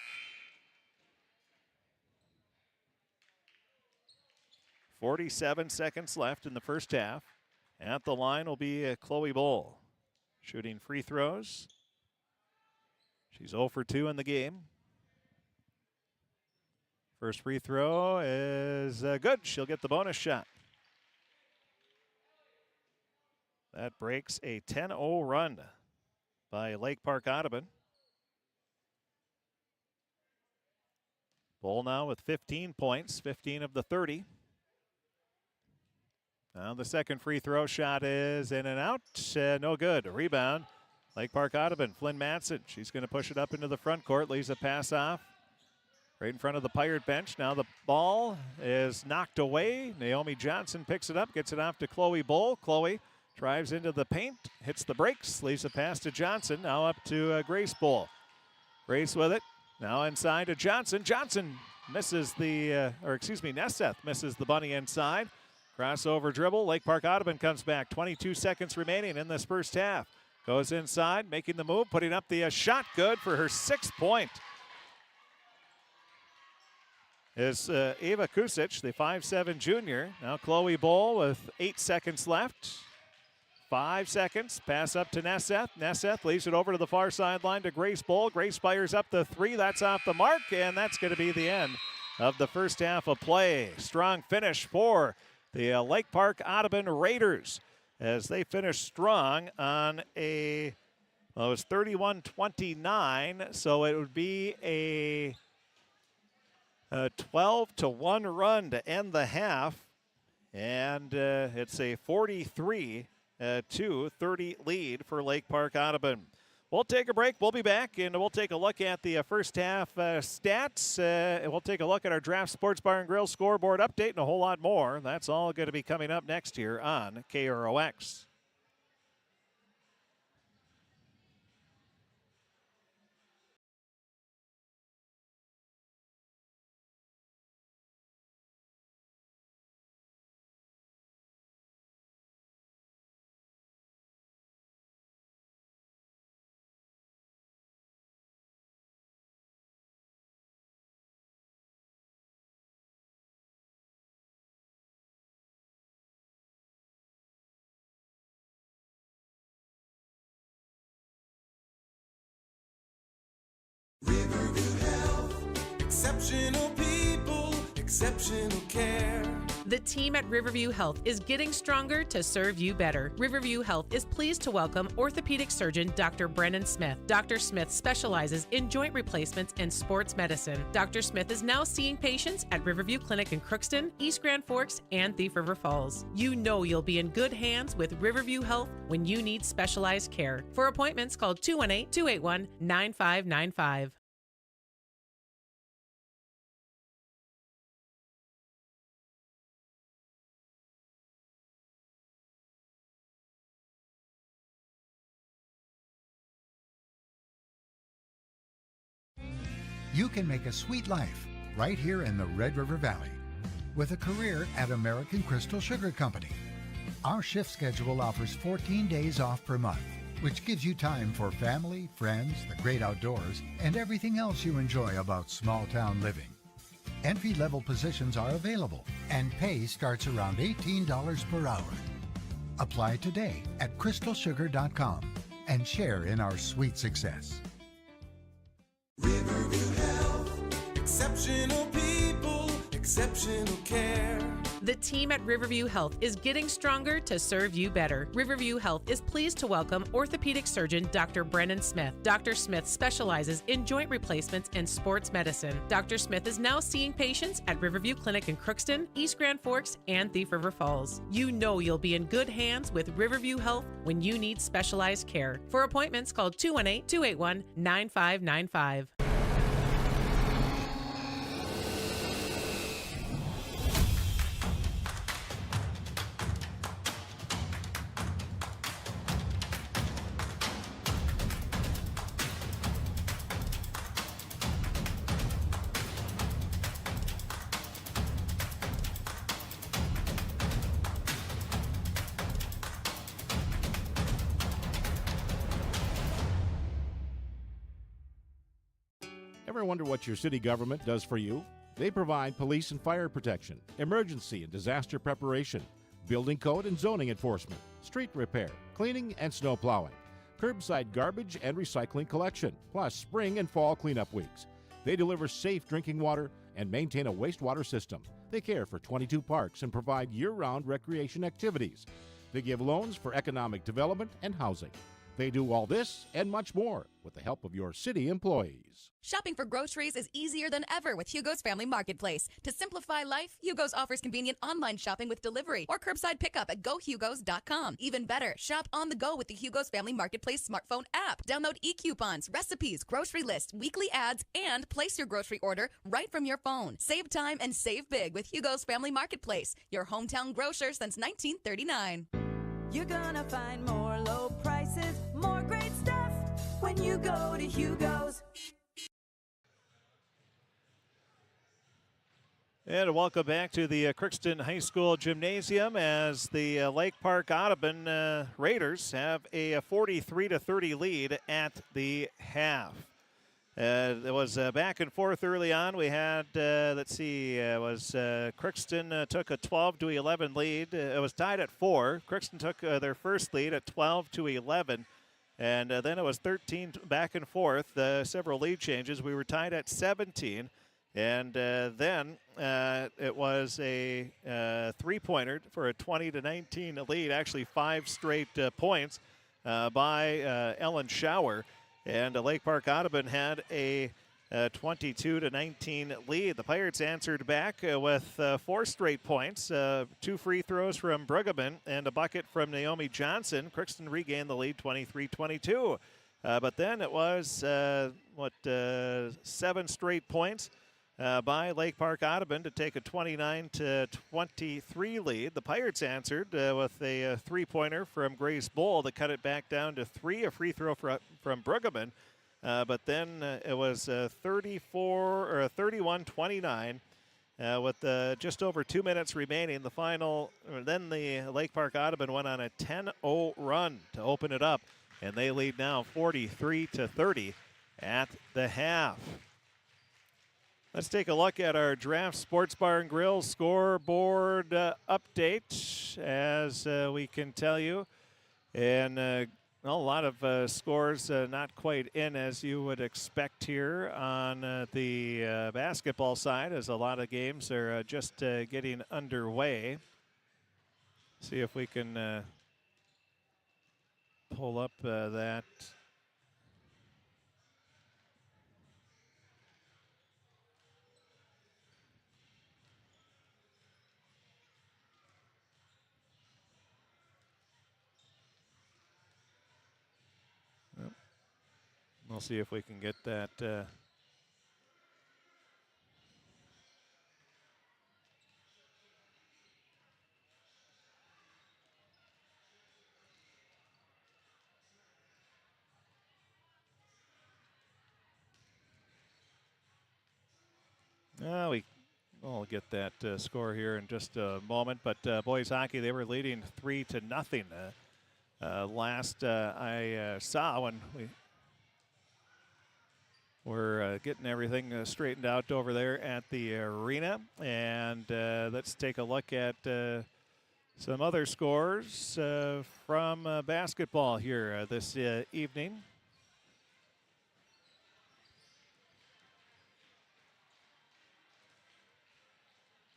47 seconds left in the first half. At the line will be Chloe Bohl. Shooting free throws. She's 0 for 2 in the game. First free throw is good. She'll get the bonus shot. That breaks a 10-0 run by Lake Park-Audubon. Bohl now with 15 points, 15 of the 30. Now the second free throw shot is in and out. No good. A rebound. Lake Park-Audubon, Flynn Madsen. She's going to push it up into the front court. Leaves a pass off. Right in front of the Pirate bench. Now the ball is knocked away. Naomi Johnson picks it up. Gets it off to Chloe Bohl. Chloe drives into the paint. Hits the brakes. Leaves a pass to Johnson. Now up to Grace Bohl. Grace with it. Now inside to Johnson. Johnson misses the, Nesseth misses the bunny inside. Crossover dribble. Lake Park-Audubon comes back. 22 seconds remaining in this first half. Goes inside, making the move, putting up the shot. Good for her 6th point. is Ava Kusic, the 5'7 junior. Now Chloe Bowl with 8 seconds left. 5 seconds, pass up to Nesseth. Nesseth leaves it over to the far sideline to Grace Bowl. Grace fires up the three, that's off the mark, and that's going to be the end of the first half of play. Strong finish for the Lake Park-Audubon Raiders as they finish strong on it was 31-29, so it would be a 12-1 run to end the half, and it's a 43-30 lead for Lake Park-Audubon. We'll take a break. We'll be back, and we'll take a look at the first half stats. And we'll take a look at our Draft Sports Bar and Grill scoreboard update and a whole lot more. That's all going to be coming up next here on KROX. Riverview Health, exceptional people, exceptional care. The team at Riverview Health is getting stronger to serve you better. Riverview Health is pleased to welcome orthopedic surgeon Dr. Brennan Smith. Dr. Smith specializes in joint replacements and sports medicine. Dr. Smith is now seeing patients at Riverview Clinic in Crookston, East Grand Forks, and Thief River Falls. You know you'll be in good hands with Riverview Health when you need specialized care. For appointments, call 218-281-9595. You can make a sweet life right here in the Red River Valley with a career at American Crystal Sugar Company. Our shift schedule offers 14 days off per month, which gives you time for family, friends, the great outdoors, and everything else you enjoy about small town living. Entry-level positions are available, and pay starts around $18 per hour. Apply today at crystalsugar.com and share in our sweet success. Riverview Health, exceptional people, exceptional care. The team at Riverview Health is getting stronger to serve you better. Riverview Health is pleased to welcome orthopedic surgeon Dr. Brennan Smith. Dr. Smith specializes in joint replacements and sports medicine. Dr. Smith is now seeing patients at Riverview Clinic in Crookston, East Grand Forks, and Thief River Falls. You know you'll be in good hands with Riverview Health when you need specialized care. For appointments, call 218-281-9595. Ever wonder what your city government does for you? They provide police and fire protection, emergency and disaster preparation, building code and zoning enforcement, street repair, cleaning and snow plowing, curbside garbage and recycling collection, plus spring and fall cleanup weeks. They deliver safe drinking water and maintain a wastewater system. They care for 22 parks and provide year-round recreation activities. They give loans for economic development and housing. They do all this and much more with the help of your city employees. Shopping for groceries is easier than ever with Hugo's Family Marketplace. To simplify life, Hugo's offers convenient online shopping with delivery or curbside pickup at gohugos.com. Even better, shop on the go with the Hugo's Family Marketplace smartphone app. Download e-coupons, recipes, grocery lists, weekly ads, and place your grocery order right from your phone. Save time and save big with Hugo's Family Marketplace, your hometown grocer since 1939. You're gonna find more low prices, more great stuff when you go to Hugo's. And welcome back to the Crookston High School Gymnasium as the Lake Park-Audubon Raiders have a 43-30 lead at the half. It was back and forth early on. We had, Crookston took a 12-11 lead. It was tied at 4. Crookston took their first lead at 12-11. And then it was 13 back and forth, several lead changes. We were tied at 17. And then it was a three-pointer for a 20-19 lead, actually 5 straight points by Ellen Schauer. And Lake Park-Audubon had a 22-19 lead. The Pirates answered back with 4 straight points, 2 free throws from Bruggeman, and a bucket from Naomi Johnson. Crookston regained the lead 23-22. But then it was, 7 straight points by Lake Park-Audubon to take a 29-23 lead. The Pirates answered with a three-pointer from Grace Bowl to cut it back down to 3, a free throw from Bruggeman. But then it was 31-29 with just over 2 minutes remaining. Then the Lake Park-Audubon went on a 10-0 run to open it up, and they lead now 43-30 at the half. Let's take a look at our Draft Sports Bar and Grill scoreboard update, as we can tell you. And a lot of scores not quite in as you would expect here on the basketball side, as a lot of games are just getting underway. See if we can pull up that. We'll see if we can get that. We'll get that score here in just a moment. But boys hockey, they were leading 3-0. Last I saw when we're getting everything straightened out over there at the arena. And let's take a look at some other scores from basketball here this evening.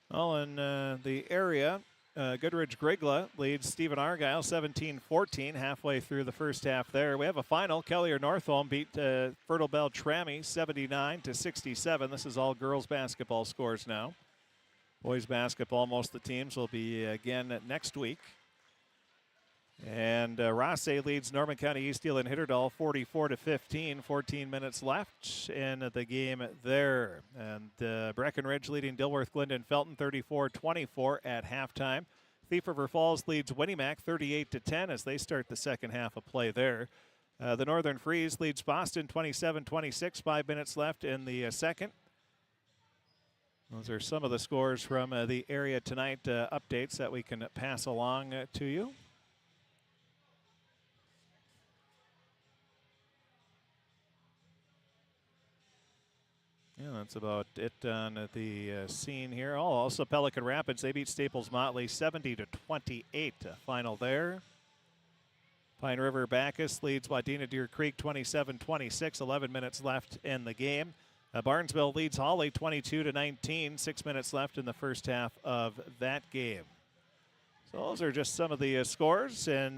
Well, in the area, Goodrich Grigla leads Stephen Argyle 17-14 halfway through the first half there. We have a final. Kelliher Northholm beat Fertile Bell Trammy 79-67. This is all girls basketball scores now. Boys basketball, most of the teams will be again next week. And Rossay leads Norman County Easteel and Hitterdal 44-15. 14 minutes left in the game there. And Breckenridge leading Dilworth Glendon Felton 34-24 at halftime. Thief River Falls leads Winnimac 38-10 as they start the second half of play there. The Northern Freeze leads Boston 27-26. 5 minutes left in the second. Those are some of the scores from the area tonight, updates that we can pass along to you. Yeah, that's about it on the scene here. Oh, also Pelican Rapids, they beat Staples Motley 70-28. Final there. Pine River Bacchus leads Wadena Deer Creek 27-26. 11 minutes left in the game. Barnesville leads Hawley 22-19. 6 minutes left in the first half of that game. So those are just some of the scores in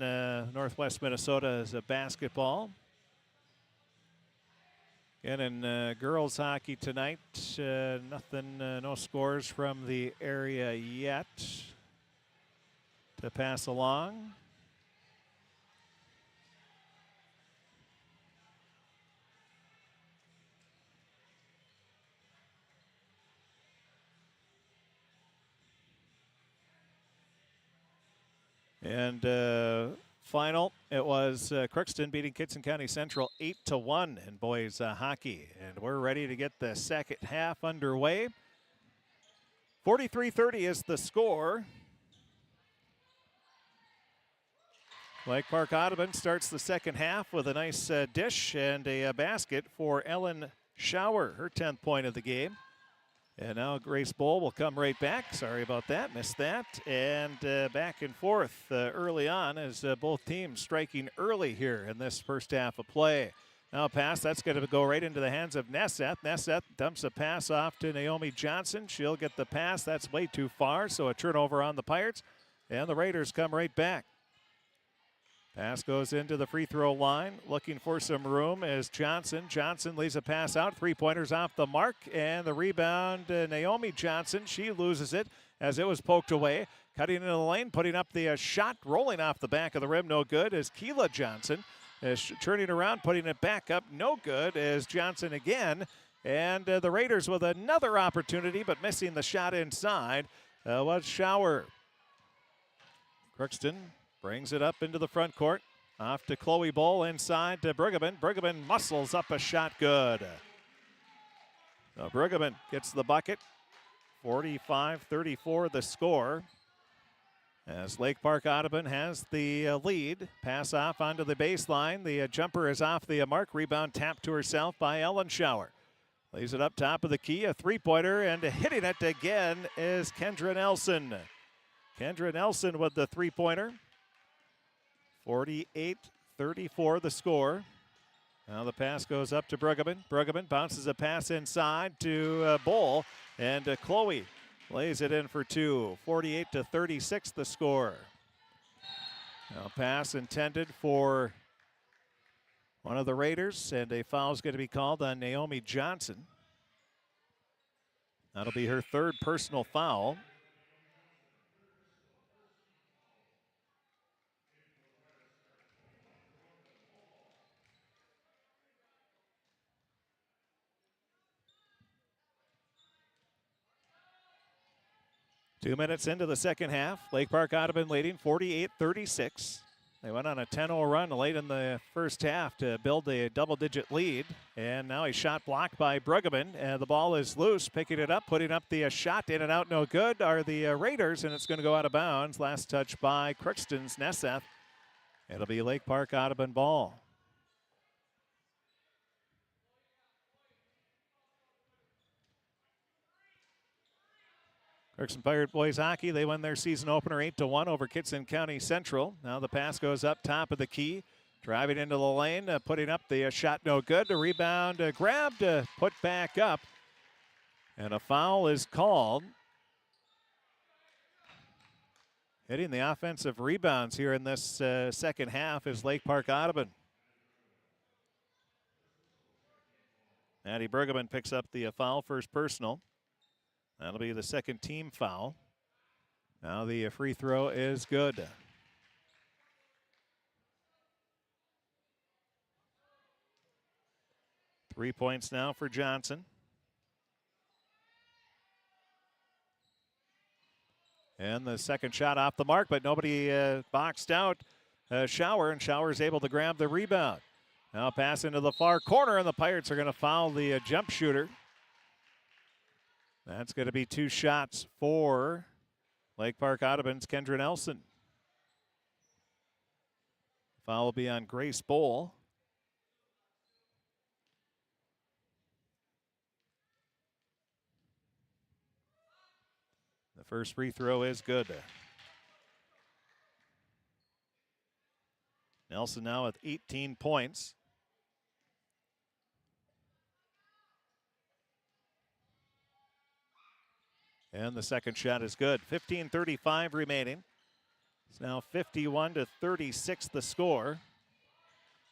Northwest Minnesota's basketball. Again, in girls hockey tonight, no scores from the area yet to pass along. And final, it was Crookston beating Kitson County Central 8-1 in boys hockey. And we're ready to get the second half underway. 43-30 is the score. Lake Park-Audubon starts the second half with a nice dish and a basket for Ellen Shower, her 10th point of the game. And now Grace Bowl will come right back. Sorry about that, missed that. And back and forth early on as both teams striking early here in this first half of play. Now a pass, that's going to go right into the hands of Nesseth. Nesseth dumps a pass off to Naomi Johnson. She'll get the pass. That's way too far, so a turnover on the Pirates. And the Raiders come right back. Pass goes into the free throw line. Looking for some room is Johnson. Johnson leaves a pass out. 3-pointers off the mark. And the rebound, Naomi Johnson. She loses it as it was poked away. Cutting into the lane, putting up the shot. Rolling off the back of the rim, no good, is Keela Johnson. Turning around, putting it back up, no good, is Johnson again. And the Raiders with another opportunity, but missing the shot inside, was Shower. Crookston brings it up into the front court. Off to Chloe Bowl, inside to Brueggemann. Brueggemann muscles up a shot, good. So Brueggemann gets the bucket. 45-34 the score. As Lake Park-Audubon has the lead. Pass off onto the baseline. The jumper is off the mark. Rebound tapped to herself by Ellen Shower. Lays it up top of the key, a 3-pointer, and hitting it again is Kendra Nelson. Kendra Nelson with the 3-pointer. 48-34 the score. Now the pass goes up to Brueggemann. Brueggemann bounces a pass inside to Bowl, and Chloe lays it in for two. 48-36 the score. Now pass intended for one of the Raiders, and a foul is going to be called on Naomi Johnson. That'll be her third personal foul. Two minutes into the second half. Lake Park-Audubon leading 48-36. They went on a 10-0 run late in the first half to build a double-digit lead. And now a shot blocked by Brueggemann. The ball is loose, picking it up, putting up the shot in and out, no good, are the Raiders, and it's going to go out of bounds. Last touch by Crookston's Nesseth. It'll be Lake Park-Audubon ball. Crookston Pirate Boys Hockey, they win their season opener 8-1 over Kitson County Central. Now the pass goes up top of the key. Driving into the lane, putting up the shot, no good. The rebound grabbed, put back up. And a foul is called. Hitting the offensive rebounds here in this second half is Lake Park-Audubon. Maddie Brueggemann picks up the foul, first personal. That'll be the second team foul. Now the free throw is good. Three points now for Johnson. And the second shot off the mark, but nobody boxed out Shower, and Shower's able to grab the rebound. Now pass into the far corner, and the Pirates are going to foul the jump shooter. That's going to be two shots for Lake Park-Audubon's Kendra Nelson. Foul will be on Grace Bowl. The first free throw is good. Nelson now with 18 points. And the second shot is good. 15:35 remaining. It's now 51-36 the score.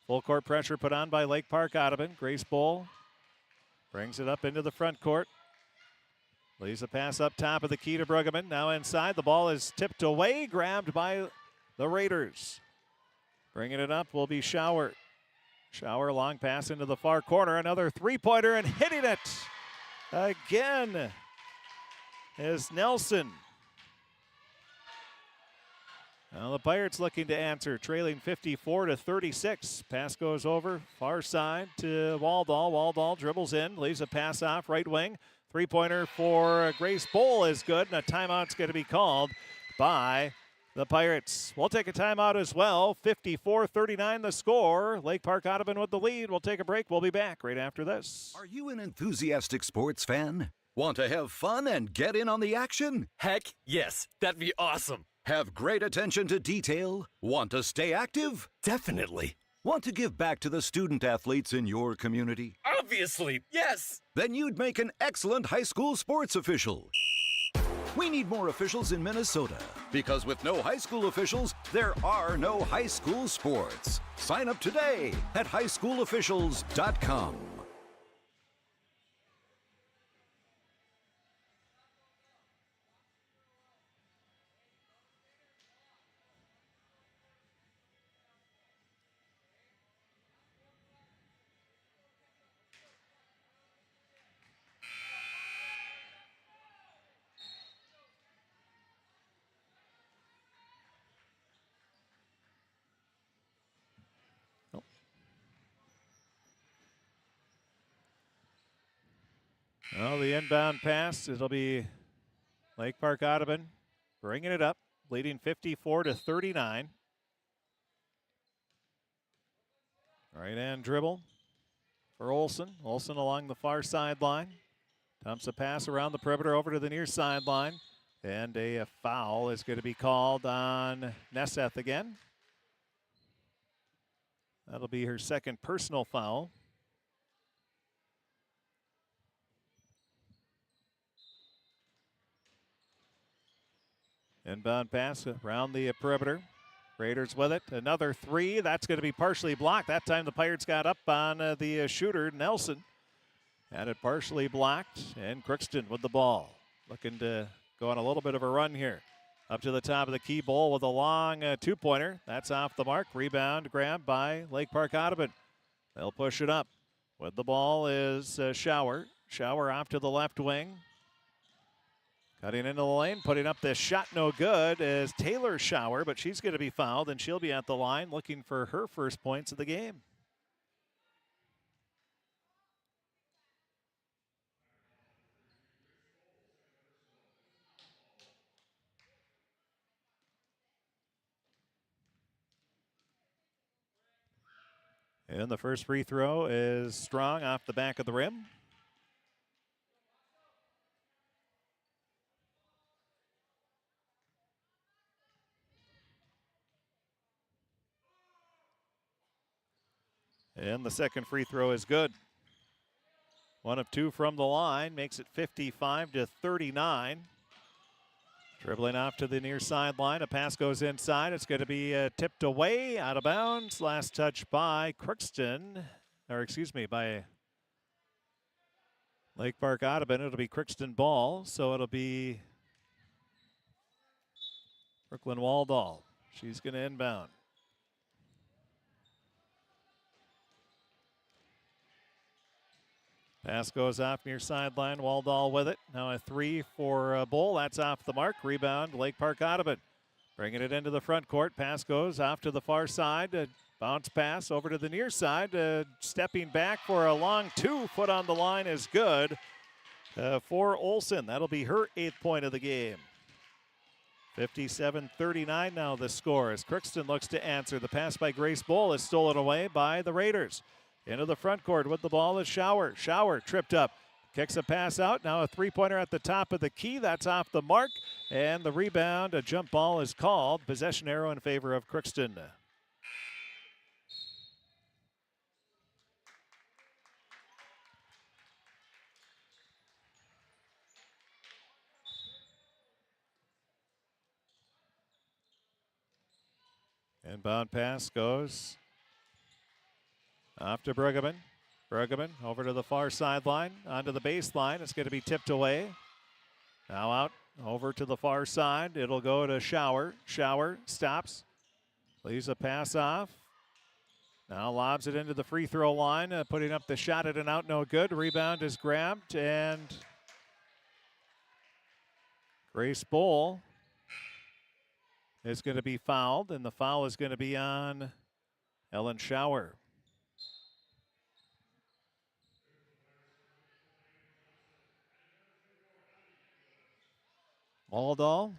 Full court pressure put on by Lake Park-Audubon. Grace Bowl brings it up into the front court. Leaves a pass up top of the key to Brueggemann. Now inside, the ball is tipped away, grabbed by the Raiders. Bringing it up will be Shower. Shower, long pass into the far corner. Another three-pointer, and hitting it again is Nelson. Now the Pirates looking to answer, trailing 54-36. Pass goes over, far side to Waldall. Waldall dribbles in, leaves a pass off, right wing. Three-pointer for Grace Bowl is good, and a timeout's going to be called by the Pirates will take a timeout as well. 54-39 the score. Lake Park-Audubon with the lead. We'll take a break. We'll be back right after this. Are you an enthusiastic sports fan? Want to have fun and get in on the action? Heck, yes. That'd be awesome. Have great attention to detail? Want to stay active? Definitely. Want to give back to the student athletes in your community? Obviously, yes. Then you'd make an excellent high school sports official. We need more officials in Minnesota because with no high school officials, there are no high school sports. Sign up today at highschoolofficials.com. Well, the inbound pass, it'll be Lake Park-Audubon bringing it up, leading 54-39. Right-hand dribble for Olsen. Olsen along the far sideline. Dumps a pass around the perimeter over to the near sideline. And a foul is going to be called on Nesseth again. That'll be her second personal foul. Inbound pass around the perimeter. Raiders with it. Another three. That's going to be partially blocked. That time the Pirates got up on the shooter, Nelson. Had it partially blocked. And Crookston with the ball. Looking to go on a little bit of a run here. Up to the top of the key bowl with a long two-pointer. That's off the mark. Rebound grabbed by Lake Park-Audubon. They'll push it up. With the ball is Shower. Shower off to the left wing. Cutting into the lane, putting up this shot, no good, is Taylor Shower, but she's going to be fouled, and she'll be at the line looking for her first points of the game. And the first free throw is strong off the back of the rim. And the second free throw is good. 1 of 2 from the line, makes it 55-39. Dribbling off to the near sideline, a pass goes inside. It's going to be tipped away, out of bounds. Last touch by Crookston, by Lake Park-Audubon. It'll be Crookston ball, so it'll be Brooklyn Waldall. She's going to inbound. Pass goes off near sideline. Waldall with it. Now a three for Bull. That's off the mark. Rebound, Lake Park-Audubon. Bringing it into the front court. Pass goes off to the far side. Bounce pass over to the near side. Stepping back for a long 2 foot on the line is good for Olsen. That'll be her 8th point of the game. 57-39 now the score as Crookston looks to answer. The pass by Grace Bull is stolen away by the Raiders. Into the front court with the ball is Shower. Shower tripped up. Kicks a pass out. Now a three-pointer at the top of the key. That's off the mark. And the rebound, a jump ball is called. Possession arrow in favor of Crookston. Inbound pass goes off to Bruggeman. Bruggeman over to the far sideline, onto the baseline. It's going to be tipped away. Now out over to the far side. It'll go to Shower. Shower stops. Leaves a pass off. Now lobs it into the free throw line. Putting up the shot at an out, no good. Rebound is grabbed, and Grace Bull is going to be fouled, and the foul is going to be on Ellen Shower. Waldall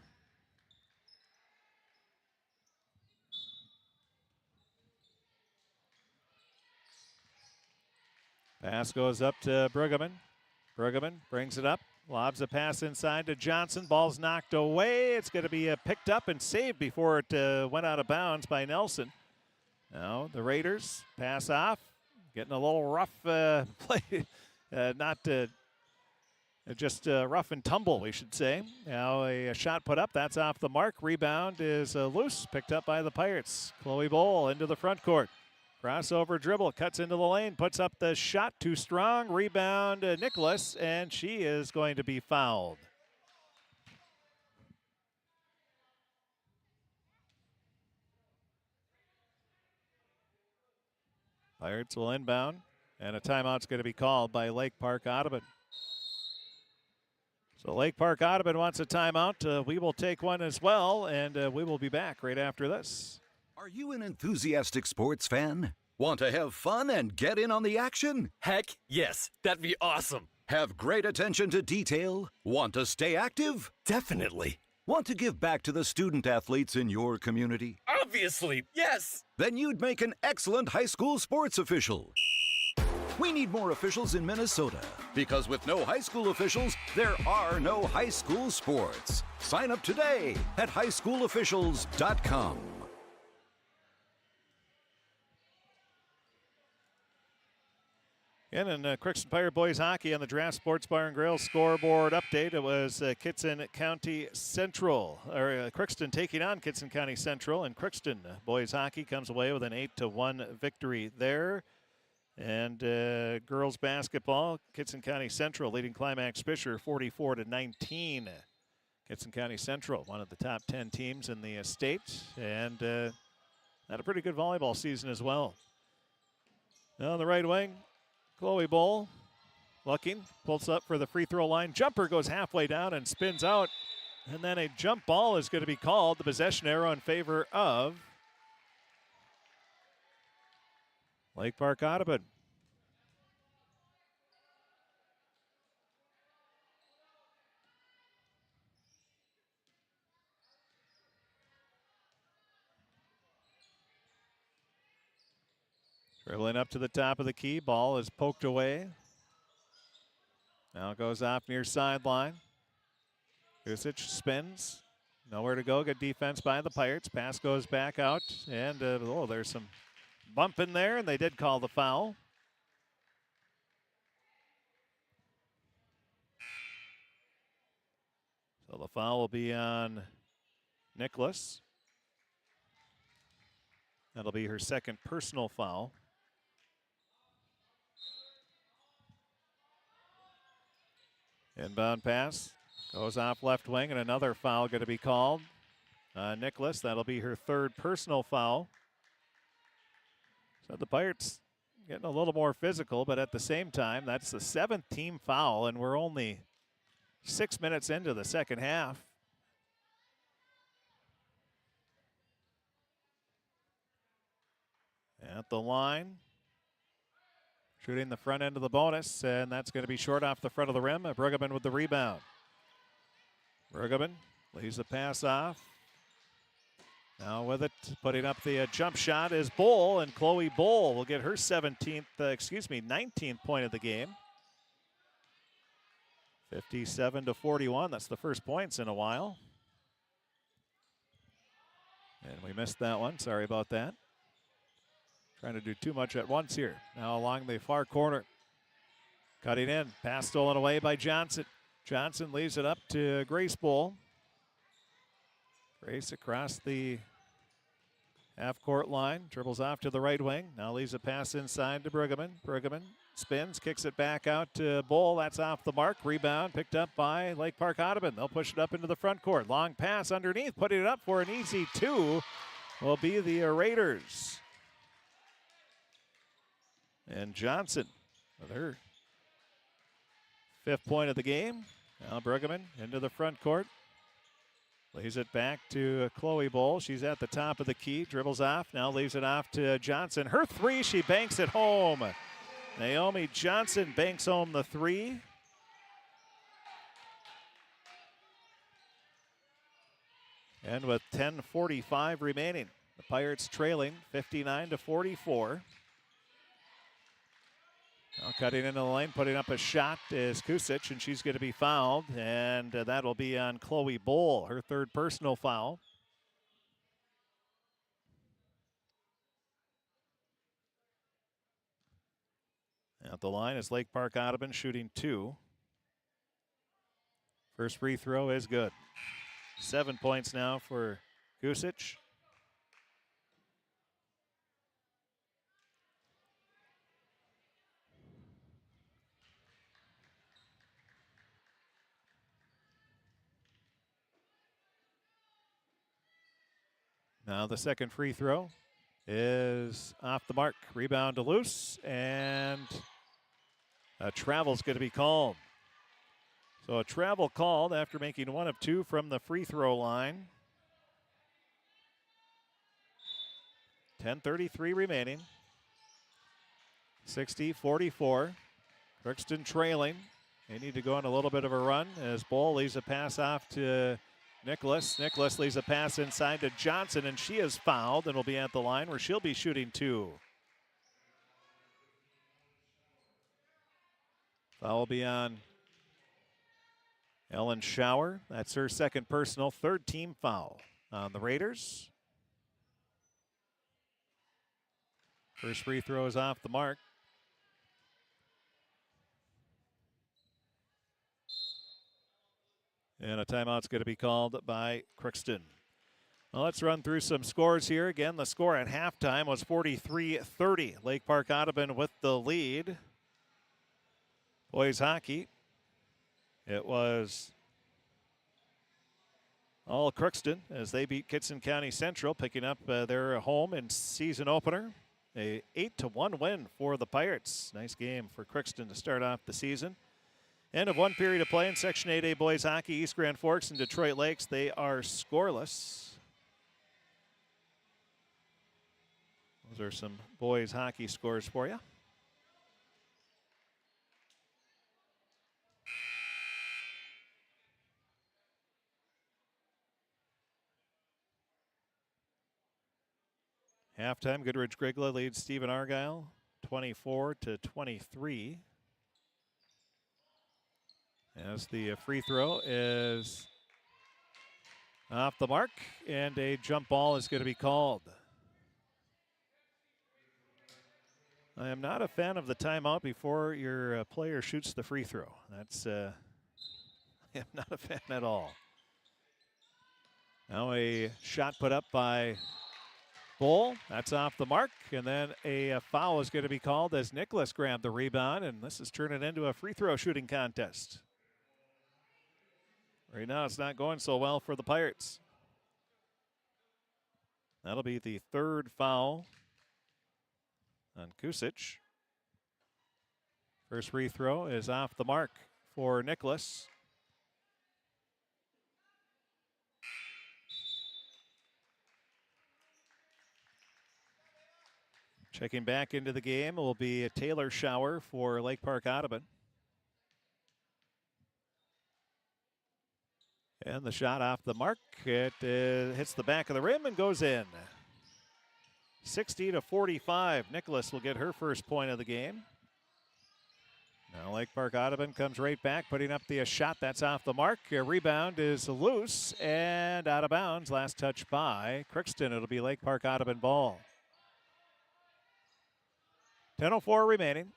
Pass goes up to Brueggemann. Brueggemann brings it up. Lobs a pass inside to Johnson. Ball's knocked away. It's going to be picked up and saved before it went out of bounds by Nelson. Now the Raiders pass off. Getting a little rough play. Just rough and tumble, we should say. Now a shot put up. That's off the mark. Rebound is loose. Picked up by the Pirates. Chloe Bowl into the front court. Crossover dribble. Cuts into the lane. Puts up the shot. Too strong. Rebound Nicholas. And she is going to be fouled. Pirates will inbound. And a timeout's going to be called by Lake Park-Audubon. So Lake Park-Audubon wants a timeout. We will take one as well, and we will be back right after this. Are you an enthusiastic sports fan? Want to have fun and get in on the action? Heck, yes. That'd be awesome. Have great attention to detail? Want to stay active? Definitely. Want to give back to the student athletes in your community? Obviously, yes. Then you'd make an excellent high school sports official. We need more officials in Minnesota because with no high school officials, there are no high school sports. Sign up today at highschoolofficials.com. And in Crookston Pirate Boys Hockey on the Draft Sports Bar and Grill scoreboard update, it was Kitson County Central, or Crookston taking on Kitson County Central, and Crookston Boys Hockey comes away with an 8-1 victory there. And girls basketball, Kitson County Central leading Climax Fisher 44-19. Kitson County Central, one of the top 10 teams in the state, and had a pretty good volleyball season as well. Now on the right wing, Chloe Bowl looking, pulls up for the free throw line. Jumper goes halfway down and spins out. And then a jump ball is going to be called. The possession arrow in favor of Lake Park-Audubon. Dribbling up to the top of the key. Ball is poked away. Now goes off near sideline. Kusic spins. Nowhere to go. Good defense by the Pirates. Pass goes back out. And there's some bump in there, and they did call the foul. So the foul will be on Nicholas. That'll be her second personal foul. Inbound pass goes off left wing, and another foul going to be called. Nicholas, that'll be her third personal foul. So the Pirates getting a little more physical, but at the same time, that's the 7th team foul, and we're only 6 minutes into the second half. At the line, shooting the front end of the bonus, and that's going to be short off the front of the rim. Brueggemann with the rebound. Brueggemann leaves the pass off. Now with it, putting up the jump shot is Bowl, and Chloe Bowl will get her 19th point of the game. 57-41, that's the first points in a while. And we missed that one, sorry about that. Trying to do too much at once here. Now along the far corner. Cutting in. Pass stolen away by Johnson. Johnson leaves it up to Grace Bowl. Grace across the half-court line. Dribbles off to the right wing. Now leaves a pass inside to Brueggemann. Brueggemann spins, kicks it back out to Bowl. That's off the mark. Rebound picked up by Lake Park-Audubon. They'll push it up into the front court. Long pass underneath. Putting it up for an easy 2 will be the Raiders. And Johnson with her 5th point of the game. Now Brueggemann into the front court. Leaves it back to Chloe Bowl. She's at the top of the key. Dribbles off. Now leaves it off to Johnson. Her 3, she banks it home. Naomi Johnson banks home the 3. And with 10:45 remaining, the Pirates trailing 59-44. Now cutting into the lane, putting up a shot is Kusic, and she's going to be fouled, and that'll be on Chloe Bowl, her third personal foul. At the line is Lake Park-Audubon shooting 2. First free throw is good. 7 points now for Kusic. Now the second free throw is off the mark. Rebound to loose, and a travel's going to be called. So a travel called after making 1 of 2 from the free throw line. 10:33 remaining. 60-44. Crookston trailing. They need to go on a little bit of a run as Bowl leaves a pass off to Nicholas. Nicholas leaves a pass inside to Johnson, and she is fouled and will be at the line where she'll be shooting 2. Foul will be on Ellen Schauer. That's her second personal, third team foul on the Raiders. First free throw is off the mark. And a timeout's going to be called by Crookston. Well, let's run through some scores here. Again, the score at halftime was 43-30. Lake Park-Audubon with the lead. Boys hockey, it was all Crookston as they beat Kitson County Central, picking up their home and season opener. A 8-1 win for the Pirates. Nice game for Crookston to start off the season. End of one period of play in Section 8A boys hockey. East Grand Forks and Detroit Lakes, they are scoreless. Those are some boys hockey scores for you. Halftime, Goodrich Grigla leads Stephen Argyle 24-23. As the free throw is off the mark, and a jump ball is going to be called. I am not a fan of the timeout before your player shoots the free throw. That's I am not a fan at all. Now a shot put up by Bull. That's off the mark, and then a foul is going to be called as Nicholas grabbed the rebound, and this is turning into a free throw shooting contest. Right now, it's not going so well for the Pirates. That'll be the third foul on Kusic. First free throw is off the mark for Nicholas. Checking back into the game will be a Taylor Schauer for Lake Park-Audubon. And the shot off the mark. It hits the back of the rim and goes in. 60-45. Nicholas will get her first point of the game. Now Lake Park-Audubon comes right back, putting up the shot that's off the mark. A rebound is loose and out of bounds. Last touch by Crookston. It'll be Lake Park-Audubon ball. 10:04 remaining.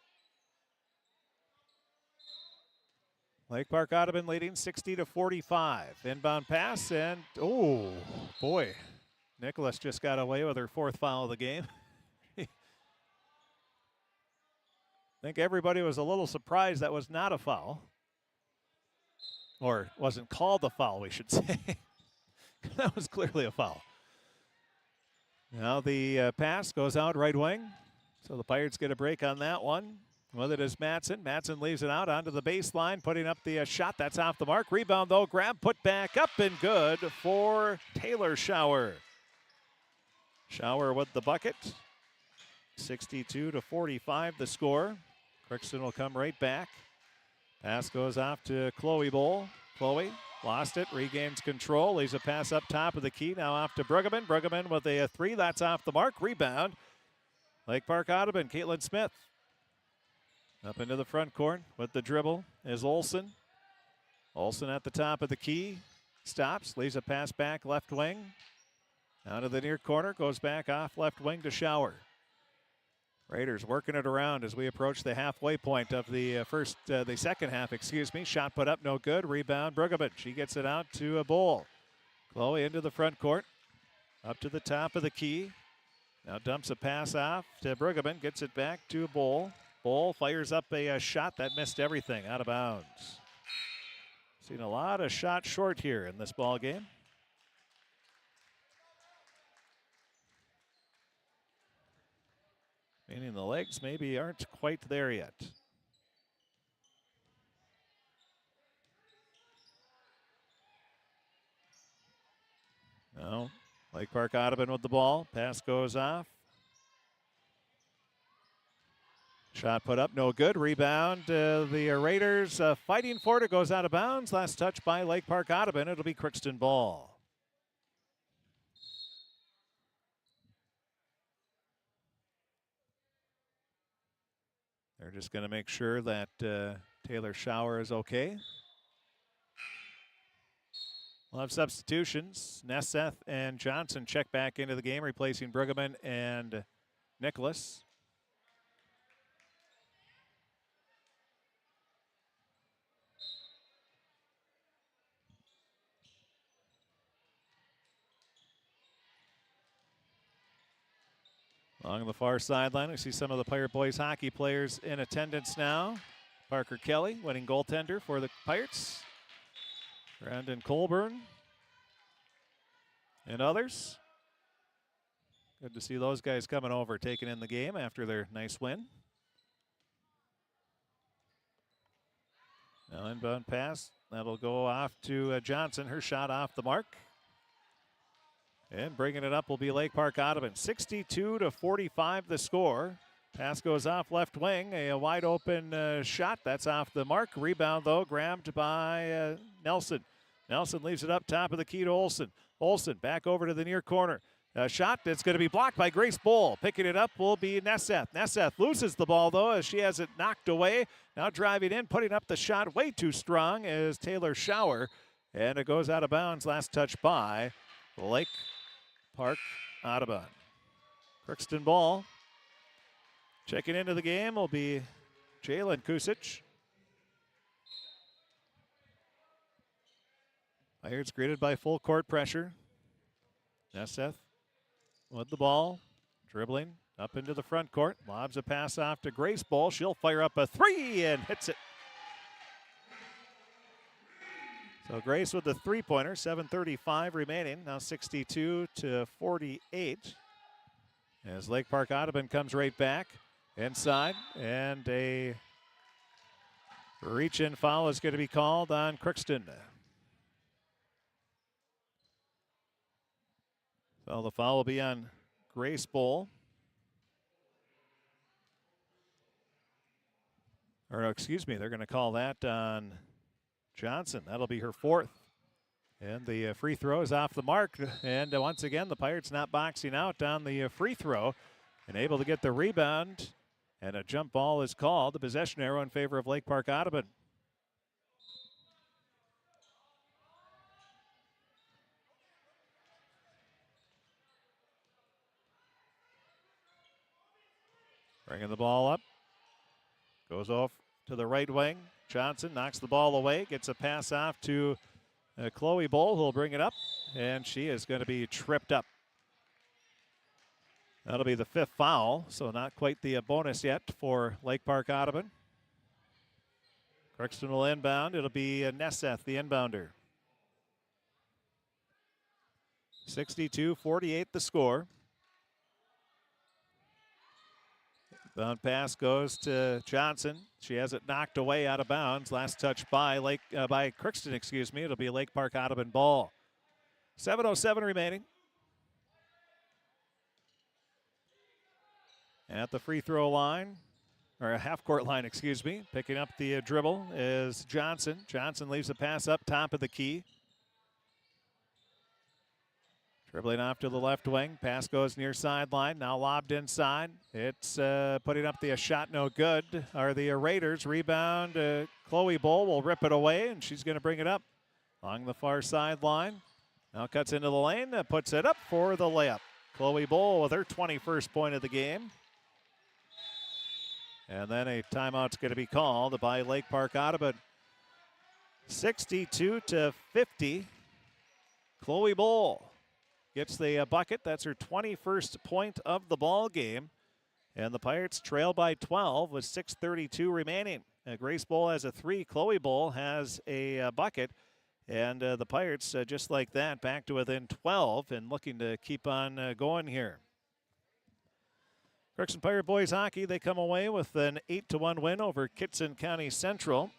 Lake Park-Audubon leading 60-45. Inbound pass, and oh boy, Nicholas just got away with her fourth foul of the game. I think everybody was a little surprised that was not a foul. Or wasn't called a foul, we should say. That was clearly a foul. Now the pass goes out right wing. So the Pirates get a break on that one. With it is Madsen. Madsen leaves it out onto the baseline, putting up the shot. That's off the mark. Rebound, though. Grab, put back up, and good for Taylor Schauer. Schauer with the bucket. 62-45 the score. Crookston will come right back. Pass goes off to Chloe Bowl. Chloe lost it, regains control. Leaves a pass up top of the key. Now off to Bruggeman. Bruggeman with a three. That's off the mark. Rebound. Lake Park-Audubon, Caitlin Smith. Up into the front court with the dribble is Olsen. Olsen at the top of the key. Stops, leaves a pass back left wing. Out of the near corner, goes back off left wing to Schauer. Raiders working it around as we approach the halfway point of the second half, Shot put up, no good. Rebound, Brueggemann. She gets it out to a Bowl. Chloe into the front court. Up to the top of the key. Now dumps a pass off to Brueggemann. Gets it back to Bowl. Bowl fires up a shot that missed everything, out of bounds. Seen a lot of shots short here in this ball game. Meaning the legs maybe aren't quite there yet. No. Lake Park-Audubon with the ball. Pass goes off. Shot put up, no good. Rebound. The Raiders fighting for it. It goes out of bounds. Last touch by Lake Park-Audubon. It'll be Crookston ball. They're just going to make sure that Taylor Schauer is okay. We'll have substitutions. Nesseth and Johnson check back into the game, replacing Brueggemann and Nicholas. Along the far sideline, we see some of the Pirate Boys hockey players in attendance now. Parker Kelly, winning goaltender for the Pirates. Brandon Colburn and others. Good to see those guys coming over, taking in the game after their nice win. Now inbound pass, that'll go off to Johnson. Her shot off the mark. And bringing it up will be Lake Park-Audubon. 62-45 the score. Pass goes off left wing. A wide open shot. That's off the mark. Rebound, though, grabbed by Nelson. Nelson leaves it up top of the key to Olsen. Olsen back over to the near corner. A shot that's going to be blocked by Grace Bowl. Picking it up will be Nesseth. Nesseth loses the ball, though, as she has it knocked away. Now driving in, putting up the shot way too strong is Taylor Schauer. And it goes out of bounds. Last touch by Lake Park-Audubon. Crookston ball. Checking into the game will be Jalen Kusic. Pirates greeted by full court pressure. Nesseth with the ball. Dribbling up into the front court. Lobs a pass off to Grace Bowl. She'll fire up a three and hits it. So Grace with the three-pointer, 7:35 remaining, now 62-48. As Lake Park-Audubon comes right back inside, and a reach-in foul is going to be called on Crookston. So the foul will be on Grace Bowl. Or excuse me, they're going to call that on Johnson. That'll be her fourth. And the free throw is off the mark. And once again, the Pirates not boxing out on the free throw and able to get the rebound. And a jump ball is called. The possession arrow in favor of Lake Park-Audubon. Bringing the ball up. Goes off to the right wing. Johnson knocks the ball away, gets a pass off to Chloe Bowl, who'll bring it up, and she is going to be tripped up. That'll be the fifth foul, so not quite the bonus yet for Lake Park-Audubon. Crookston will inbound. It'll be Nesseth, the inbounder. 62-48 the score. Bound pass goes to Johnson. She has it knocked away out of bounds. Last touch by Crookston, excuse me. It'll be a Lake Park-Audubon ball. 7:07 remaining. At the free throw line, or half court line, excuse me. Picking up the dribble is Johnson. Johnson leaves a pass up top of the key. Dribbling off to the left wing. Pass goes near sideline. Now lobbed inside. It's putting up the shot no good. Are the Raiders. Rebound. Chloe Bull will rip it away, and she's going to bring it up along the far sideline. Now cuts into the lane. Puts it up for the layup. Chloe Bull with her 21st point of the game. And then a timeout's going to be called by Lake Park-Audubon. 62-50. Chloe Bull gets the bucket. That's her 21st point of the ball game. And the Pirates trail by 12 with 6:32 remaining. Grace Bull has a 3. Chloe Bull has a bucket. And the Pirates, just like that, back to within 12 and looking to keep on going here. Crookston Pirate Boys Hockey, they come away with an 8-1 win over Kittson County Central.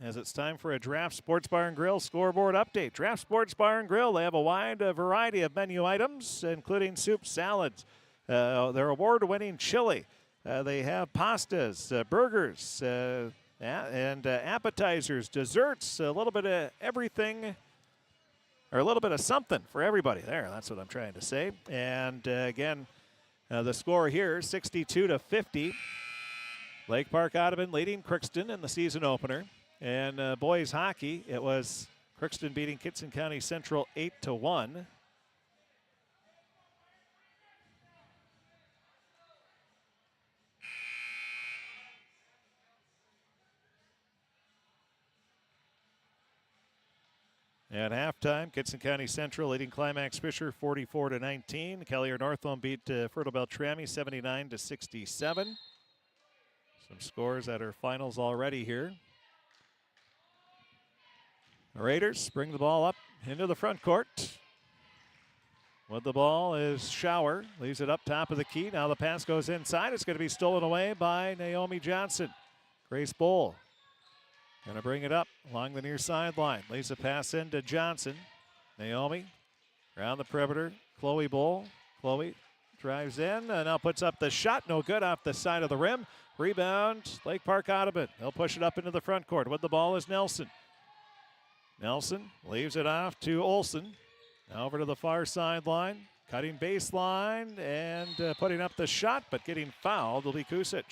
As it's time for a Draft Sports Bar and Grill scoreboard update. Draft Sports Bar and Grill, they have a wide variety of menu items, including soup, salads, their award-winning chili. They have pastas, burgers, and appetizers, desserts, a little bit of everything, or a little bit of something for everybody there. That's what I'm trying to say. And again, the score here, 62-50. Lake Park-Audubon leading Crookston in the season opener. And boys hockey, it was Crookston beating Kittson County Central 8-1. At halftime, Kittson County Central leading Climax Fisher 44-19. Kelliher Northland beat Fertile Beltrami 79-67. Some scores at our finals already here. The Raiders bring the ball up into the front court. With the ball is Shower. Leaves it up top of the key. Now the pass goes inside. It's going to be stolen away by Naomi Johnson. Grace Bull going to bring it up along the near sideline. Leaves a pass into Johnson. Naomi around the perimeter. Chloe Bull. Chloe drives in and now puts up the shot. No good off the side of the rim. Rebound, Lake Park-Audubon. They'll push it up into the front court. With the ball is Nelson. Nelson leaves it off to Olsen. Now over to the far sideline. Cutting baseline and putting up the shot, but getting fouled will be Kusic.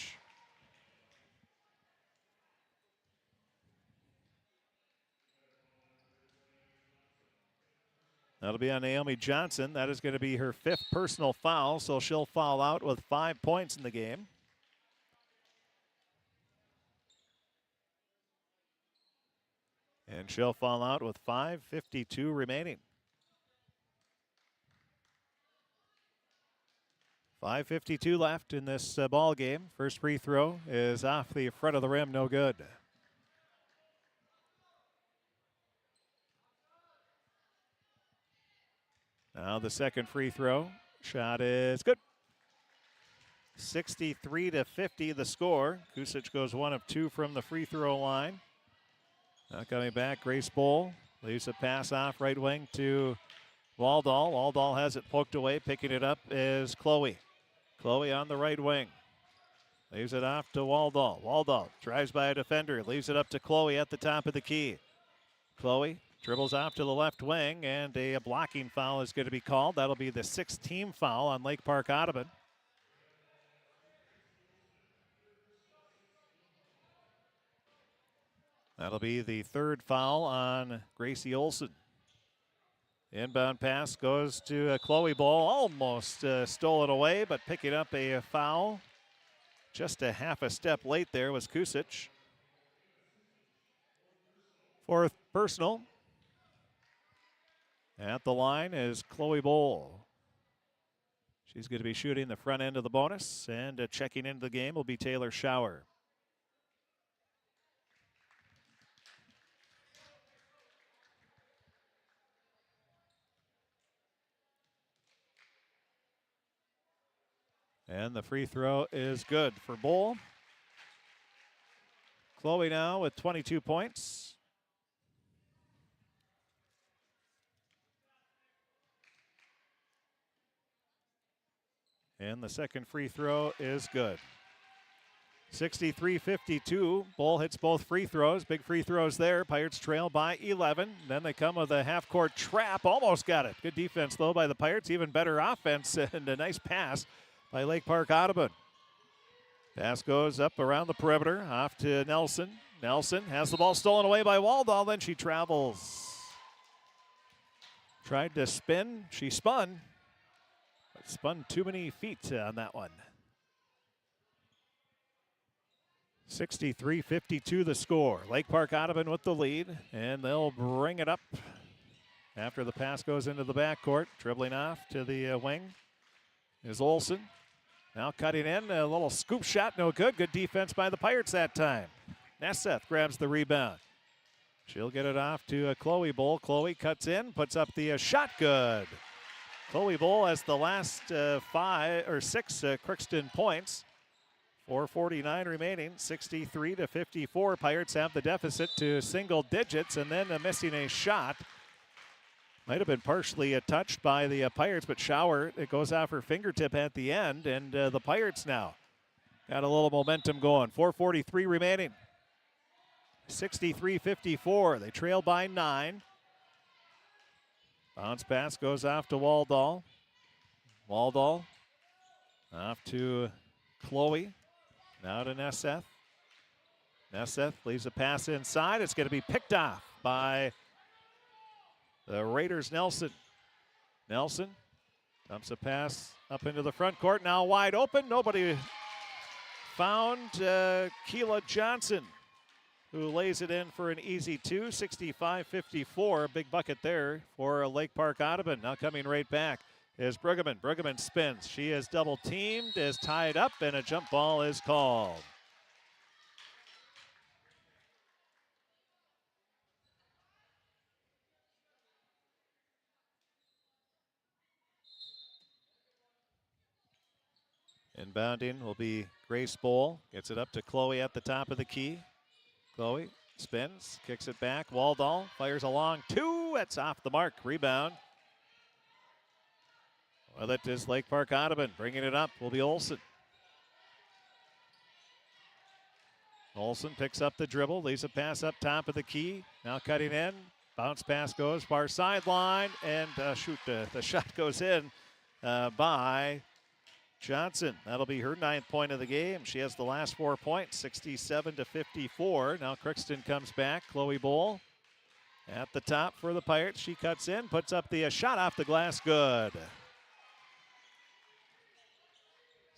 That'll be on Naomi Johnson. That is going to be her 5th personal foul, so she'll foul out with 5 points in the game. And she'll foul out with 5:52 remaining. 5:52 left in this ball game. First free throw is off the front of the rim, no good. Now the second free throw. Shot is good. 63-50 the score. Kusic goes 1 of 2 from the free throw line. Now coming back, Grace Bull leaves a pass off right wing to Waldall. Waldall has it poked away. Picking it up is Chloe. Chloe on the right wing. Leaves it off to Waldall. Waldall drives by a defender. Leaves it up to Chloe at the top of the key. Chloe dribbles off to the left wing, and a blocking foul is going to be called. That'll be the 6th team foul on Lake Park-Audubon. That'll be the 3rd foul on Gracie Olsen. Inbound pass goes to Chloe Bull. Almost stole it away, but picking up a foul. Just a half a step late there was Kusic. 4th personal. At the line is Chloe Bull. She's going to be shooting the front end of the bonus, and checking into the game will be Taylor Shower. And the free throw is good for Bull. Chloe now with 22 points. And the second free throw is good. 63-52. Bull hits both free throws. Big free throws there. Pirates trail by 11. Then they come with a half-court trap. Almost got it. Good defense, though, by the Pirates. Even better offense and a nice pass by Lake Park-Audubon. Pass goes up around the perimeter. Off to Nelson. Nelson has the ball stolen away by Waldall. Then she travels. Tried to spin. She spun. But spun too many feet on that one. 63-52 the score. Lake Park-Audubon with the lead, and they'll bring it up after the pass goes into the backcourt. Dribbling off to the wing is Olsen. Now cutting in, a little scoop shot, no good. Good defense by the Pirates that time. Nesseth grabs the rebound. She'll get it off to Chloe Bull. Chloe cuts in, puts up the shot, good. Chloe Bull has the last 6 Crookston points. 4:49 remaining, 63-54. Pirates have the deficit to single digits, and then missing a shot. Might have been partially touched by the Pirates, but Schauer, it goes off her fingertip at the end, and the Pirates now got a little momentum going. 4:43 remaining. 63-54. They trail by 9. Bounce pass goes off to Waldall. Waldall off to Chloe. Now to Nesseth. Nesseth leaves a pass inside. It's going to be picked off by the Raiders' Nelson. Nelson dumps a pass up into the front court. Now wide open. Nobody found Keela Johnson, who lays it in for an easy 2. 65-54. A big bucket there for Lake Park-Audubon. Now coming right back is Bruggeman. Bruggeman spins. She is double teamed, is tied up, and a jump ball is called. Inbounding will be Grace Bowl. Gets it up to Chloe at the top of the key. Chloe spins, kicks it back. Waldall fires a long 2. That's off the mark. Rebound. Well, that is Lake Park-Audubon. Bringing it up will be Olsen. Olsen picks up the dribble, leaves a pass up top of the key. Now cutting in. Bounce pass goes far sideline, and the shot goes in by Johnson. That'll be her 9th point of the game. She has the last 4 points, 67-54. Now Crookston comes back. Chloe Bull at the top for the Pirates. She cuts in, puts up the shot off the glass, good.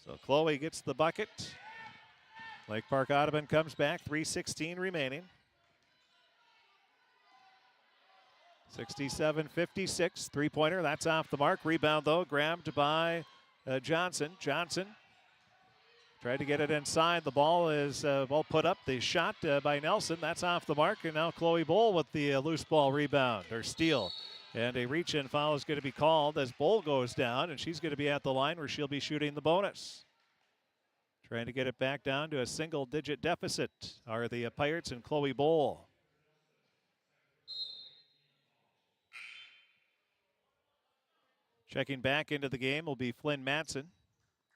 So Chloe gets the bucket. Lake Park-Audubon comes back, 3:16 remaining. 67-56, three-pointer, that's off the mark. Rebound, though, grabbed by Johnson. Johnson tried to get it inside. The ball is well put up. The shot by Nelson, that's off the mark. And now Chloe Bull with the loose ball rebound, or steal. And a reach-in foul is going to be called as Bull goes down, and she's going to be at the line where she'll be shooting the bonus. Trying to get it back down to a single-digit deficit are the Pirates and Chloe Bull. Checking back into the game will be Flynn Matson,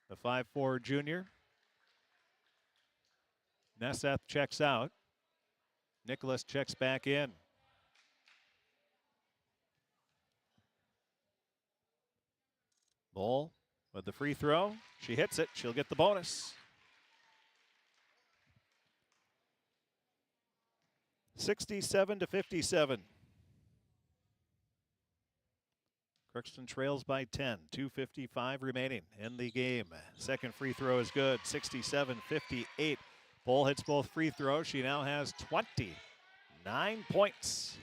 the 5'4" junior. Nesseth checks out. Nicholas checks back in. Bull with the free throw. She hits it. She'll get the bonus. 67-57. Crookston trails by 10. 2:55 remaining in the game. Second free throw is good. 67-58. Bull hits both free throws. She now has 29 points.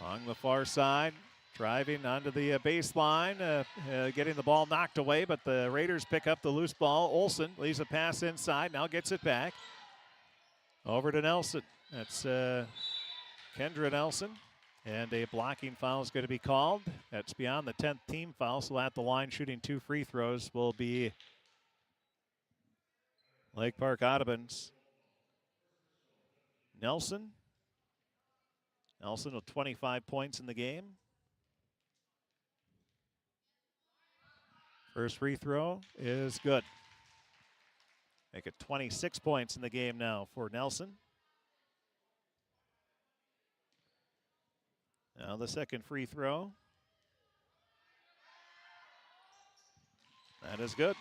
On the far side, driving onto the baseline, getting the ball knocked away, but the Raiders pick up the loose ball. Olsen leaves a pass inside, now gets it back. Over to Nelson. That's Kendra Nelson. And a blocking foul is going to be called. That's beyond the 10th team foul, so at the line shooting 2 free throws will be Lake Park-Audubon's Nelson. Nelson with 25 points in the game. First free throw is good. Make it 26 points in the game now for Nelson. Now the second free throw. That is good.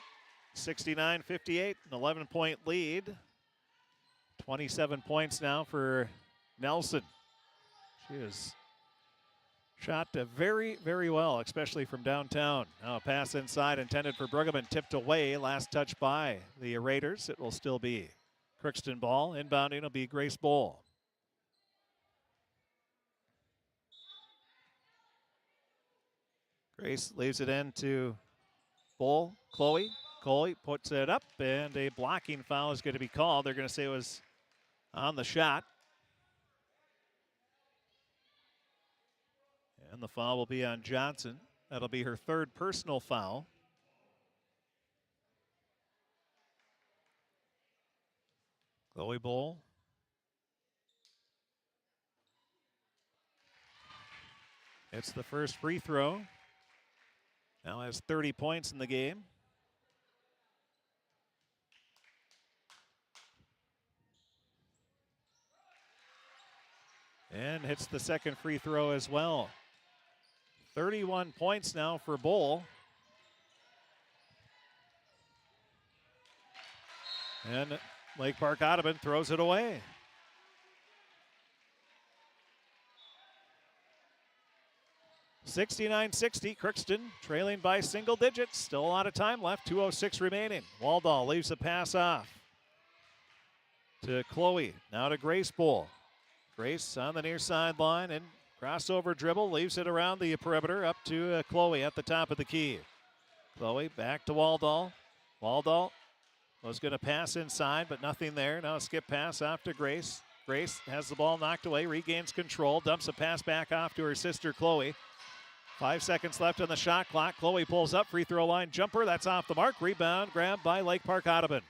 69-58, an 11-point lead. 27 points now for Nelson. She has shot very, very well, especially from downtown. Now a pass inside intended for Bruggeman, tipped away. Last touch by the Raiders. It will still be Crookston ball. Inbounding will be Grace Bowl. Grace leaves it in to Bowl. Chloe puts it up, and a blocking foul is going to be called. They're going to say it was on the shot. And the foul will be on Johnson. That'll be her third personal foul. Chloe Bowl. It's the first free throw. Now has 30 points in the game. And hits the second free throw as well. 31 points now for Bowl. And Lake Park-Audubon throws it away. (69-60), Crookston trailing by single digits. Still a lot of time left, 2:06 remaining. Waldall leaves a pass off to Chloe. Now to Grace Bowl. Grace on the near sideline and crossover dribble, leaves it around the perimeter up to Chloe at the top of the key. Chloe back to Waldall. Waldall was going to pass inside, but nothing there. Now a skip pass off to Grace. Grace has the ball knocked away, regains control, dumps a pass back off to her sister Chloe. 5 seconds left on the shot clock. Chloe pulls up, free throw line jumper. That's off the mark. Rebound grabbed by Lake Park-Audubon.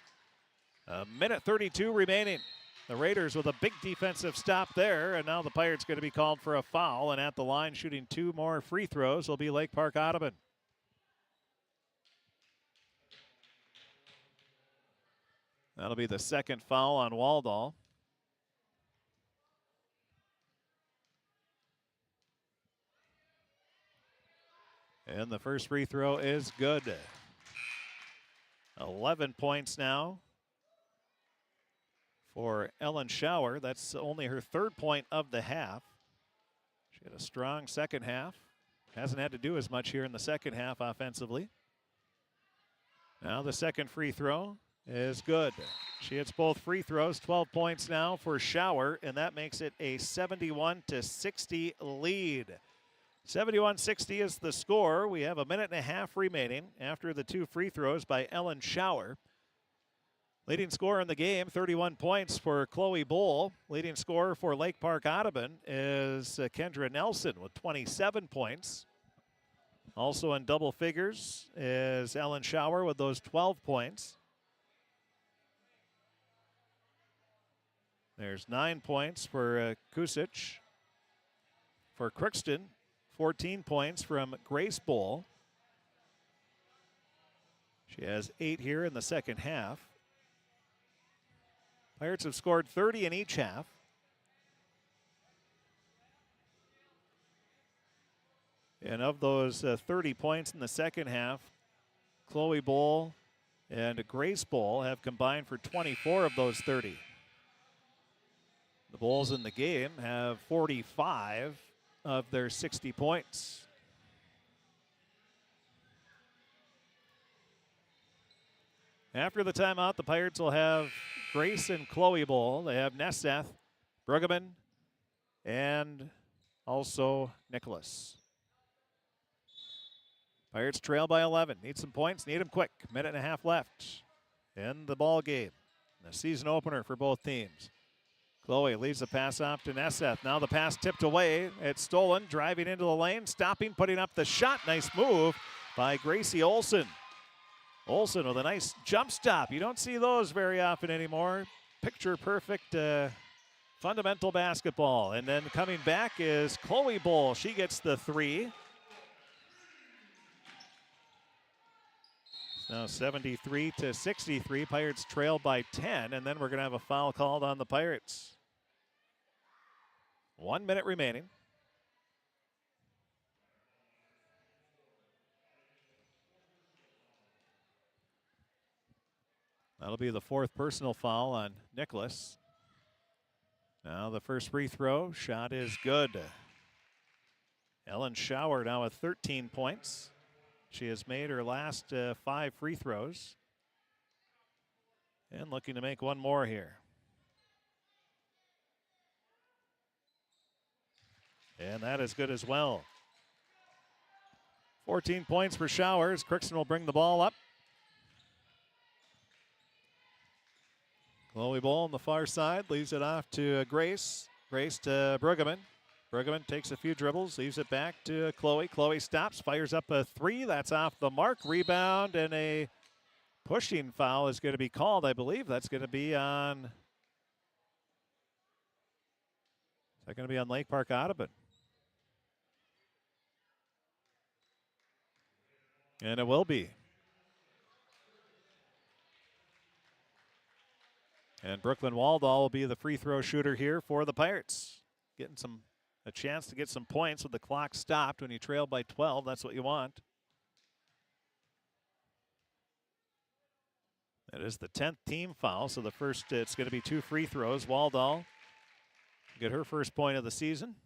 A minute 32 remaining. The Raiders with a big defensive stop there, and now the Pirates going to be called for a foul, and at the line shooting 2 more free throws will be Lake Park-Audubon. That'll be the second foul on Waldall. And the first free throw is good. 11 points now for Ellen Schauer. That's only her third point of the half. She had a strong second half. Hasn't had to do as much here in the second half offensively. Now the second free throw is good. She hits both free throws. 12 points now for Schauer, and that makes it a 71-60 lead. 71-60 is the score. We have a minute and a half remaining after the 2 free throws by Ellen Schauer. Leading scorer in the game, 31 points for Chloe Bowl. Leading scorer for Lake Park-Audubon is Kendra Nelson with 27 points. Also in double figures is Ellen Schauer with those 12 points. There's 9 points for Kusic. For Crookston, 14 points from Grace Bowl. She has 8 here in the second half. Pirates have scored 30 in each half. And of those 30 points in the second half, Chloe Bowl and Grace Bowl have combined for 24 of those 30. The Bulls in the game have 45 of their 60 points. After the timeout, the Pirates will have Grace and Chloe Bowl. They have Nesseth, Bruggeman, and also Nicholas. Pirates trail by 11. Need some points, need them quick. Minute and a half left in the ball game. The season opener for both teams. Chloe leaves the pass off to Nesseth. Now the pass tipped away. It's stolen, driving into the lane, stopping, putting up the shot. Nice move by Gracie Olson. Olson with a nice jump stop. You don't see those very often anymore. Picture perfect fundamental basketball. And then coming back is Chloe Bowl. She gets the 3. Now 73-63. Pirates trail by 10, and then we're going to have a foul called on the Pirates. 1 minute remaining. That'll be the fourth personal foul on Nicholas. Now the first free throw shot is good. Ellen Schauer now with 13 points. She has made her last 5 free throws. And looking to make one more here. And that is good as well. 14 points for Schauer. Crookston will bring the ball up. Chloe Bowl on the far side, leaves it off to Grace. Grace to Brueggemann. Brueggemann takes a few dribbles, leaves it back to Chloe. Chloe stops, fires up a 3. That's off the mark. Rebound, and a pushing foul is going to be called. I believe that's going to be on... Is that going to be on Lake Park-Audubon? And it will be. And Brooklyn Waldall will be the free throw shooter here for the Pirates. Getting a chance to get some points with the clock stopped when you trail by 12. That's what you want. That is the 10th team foul. So the first, it's going to be 2 free throws. Waldall get her first point of the season.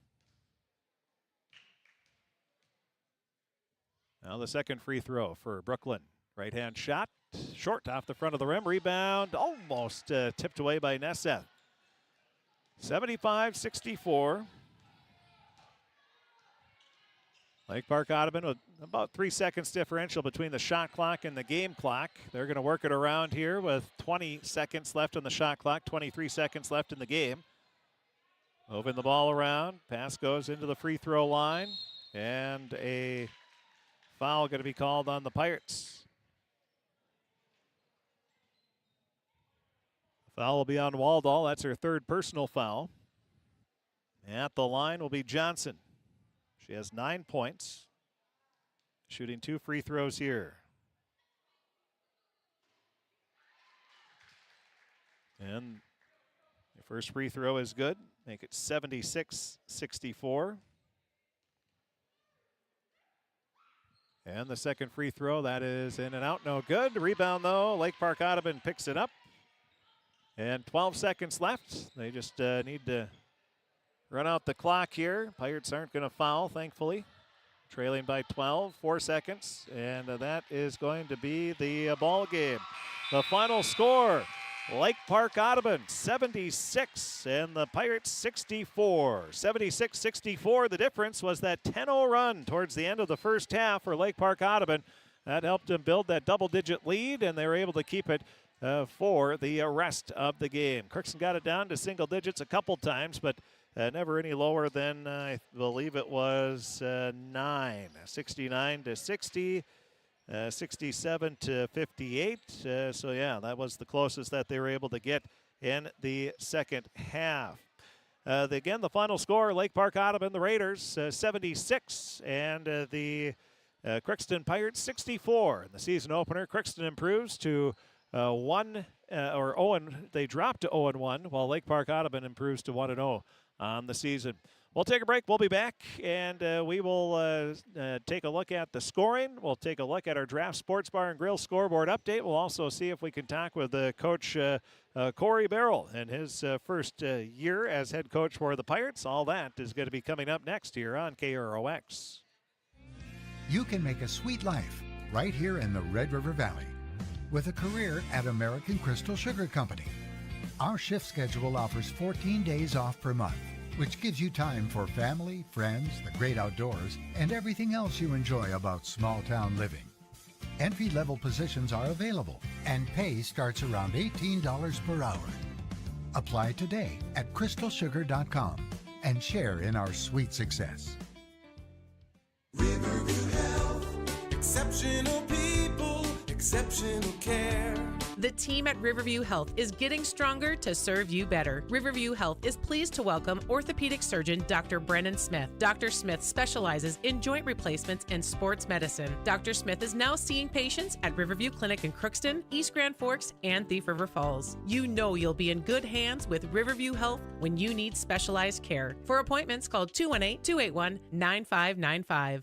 Now the second free throw for Brooklyn. Right-hand shot. Short off the front of the rim. Rebound almost tipped away by Nesseth. 75-64. Lake Park-Audubon with about 3 seconds differential between the shot clock and the game clock. They're going to work it around here with 20 seconds left on the shot clock, 23 seconds left in the game. Moving the ball around. Pass goes into the free throw line. And a foul going to be called on the Pirates. Foul will be on Waldall. That's her third personal foul. At the line will be Johnson. She has 9 points. Shooting 2 free throws here. And the first free throw is good. Make it 76-64. And the second free throw, that is in and out, no good. Rebound though, Lake Park-Audubon picks it up. And 12 seconds left. They just need to run out the clock here. Pirates aren't going to foul, thankfully. Trailing by 12, 4 seconds. And that is going to be the ball game. The final score, Lake Park-Audubon 76 and the Pirates 64. 76-64. The difference was that 10-0 run towards the end of the first half for Lake Park-Audubon. That helped them build that double-digit lead, and they were able to keep it for the rest of the game. Crookston got it down to single digits a couple times, but never any lower than, I believe it was 9. 69-60, 67-58. So, yeah, that was the closest that they were able to get in the second half. Again, the final score, Lake Park-Audubon, the Raiders, 76, and the Crookston Pirates, 64. In the season opener, Crookston improves to 0. They dropped to 0-1, while Lake Park-Audubon improves to 1-0 on the season. We'll take a break. We'll be back, and we will take a look at the scoring. We'll take a look at our Draft Sports Bar and Grill scoreboard update. We'll also see if we can talk with Coach Corey Barrell in his first year as head coach for the Pirates. All that is going to be coming up next here on KROX. You can make a sweet life right here in the Red River Valley with a career at American Crystal Sugar Company. Our shift schedule offers 14 days off per month, which gives you time for family, friends, the great outdoors, and everything else you enjoy about small-town living. Entry-level positions are available, and pay starts around $18 per hour. Apply today at crystalsugar.com and share in our sweet success. Riverview Health, exceptional people, exceptional care. The team at Riverview Health is getting stronger to serve you better. Riverview Health is pleased to welcome orthopedic surgeon Dr. Brennan Smith. Dr. Smith specializes in joint replacements and sports medicine. Dr. Smith is now seeing patients at Riverview Clinic in Crookston, East Grand Forks, and Thief River Falls. You know you'll be in good hands with Riverview Health when you need specialized care. For appointments, call 218-281-9595.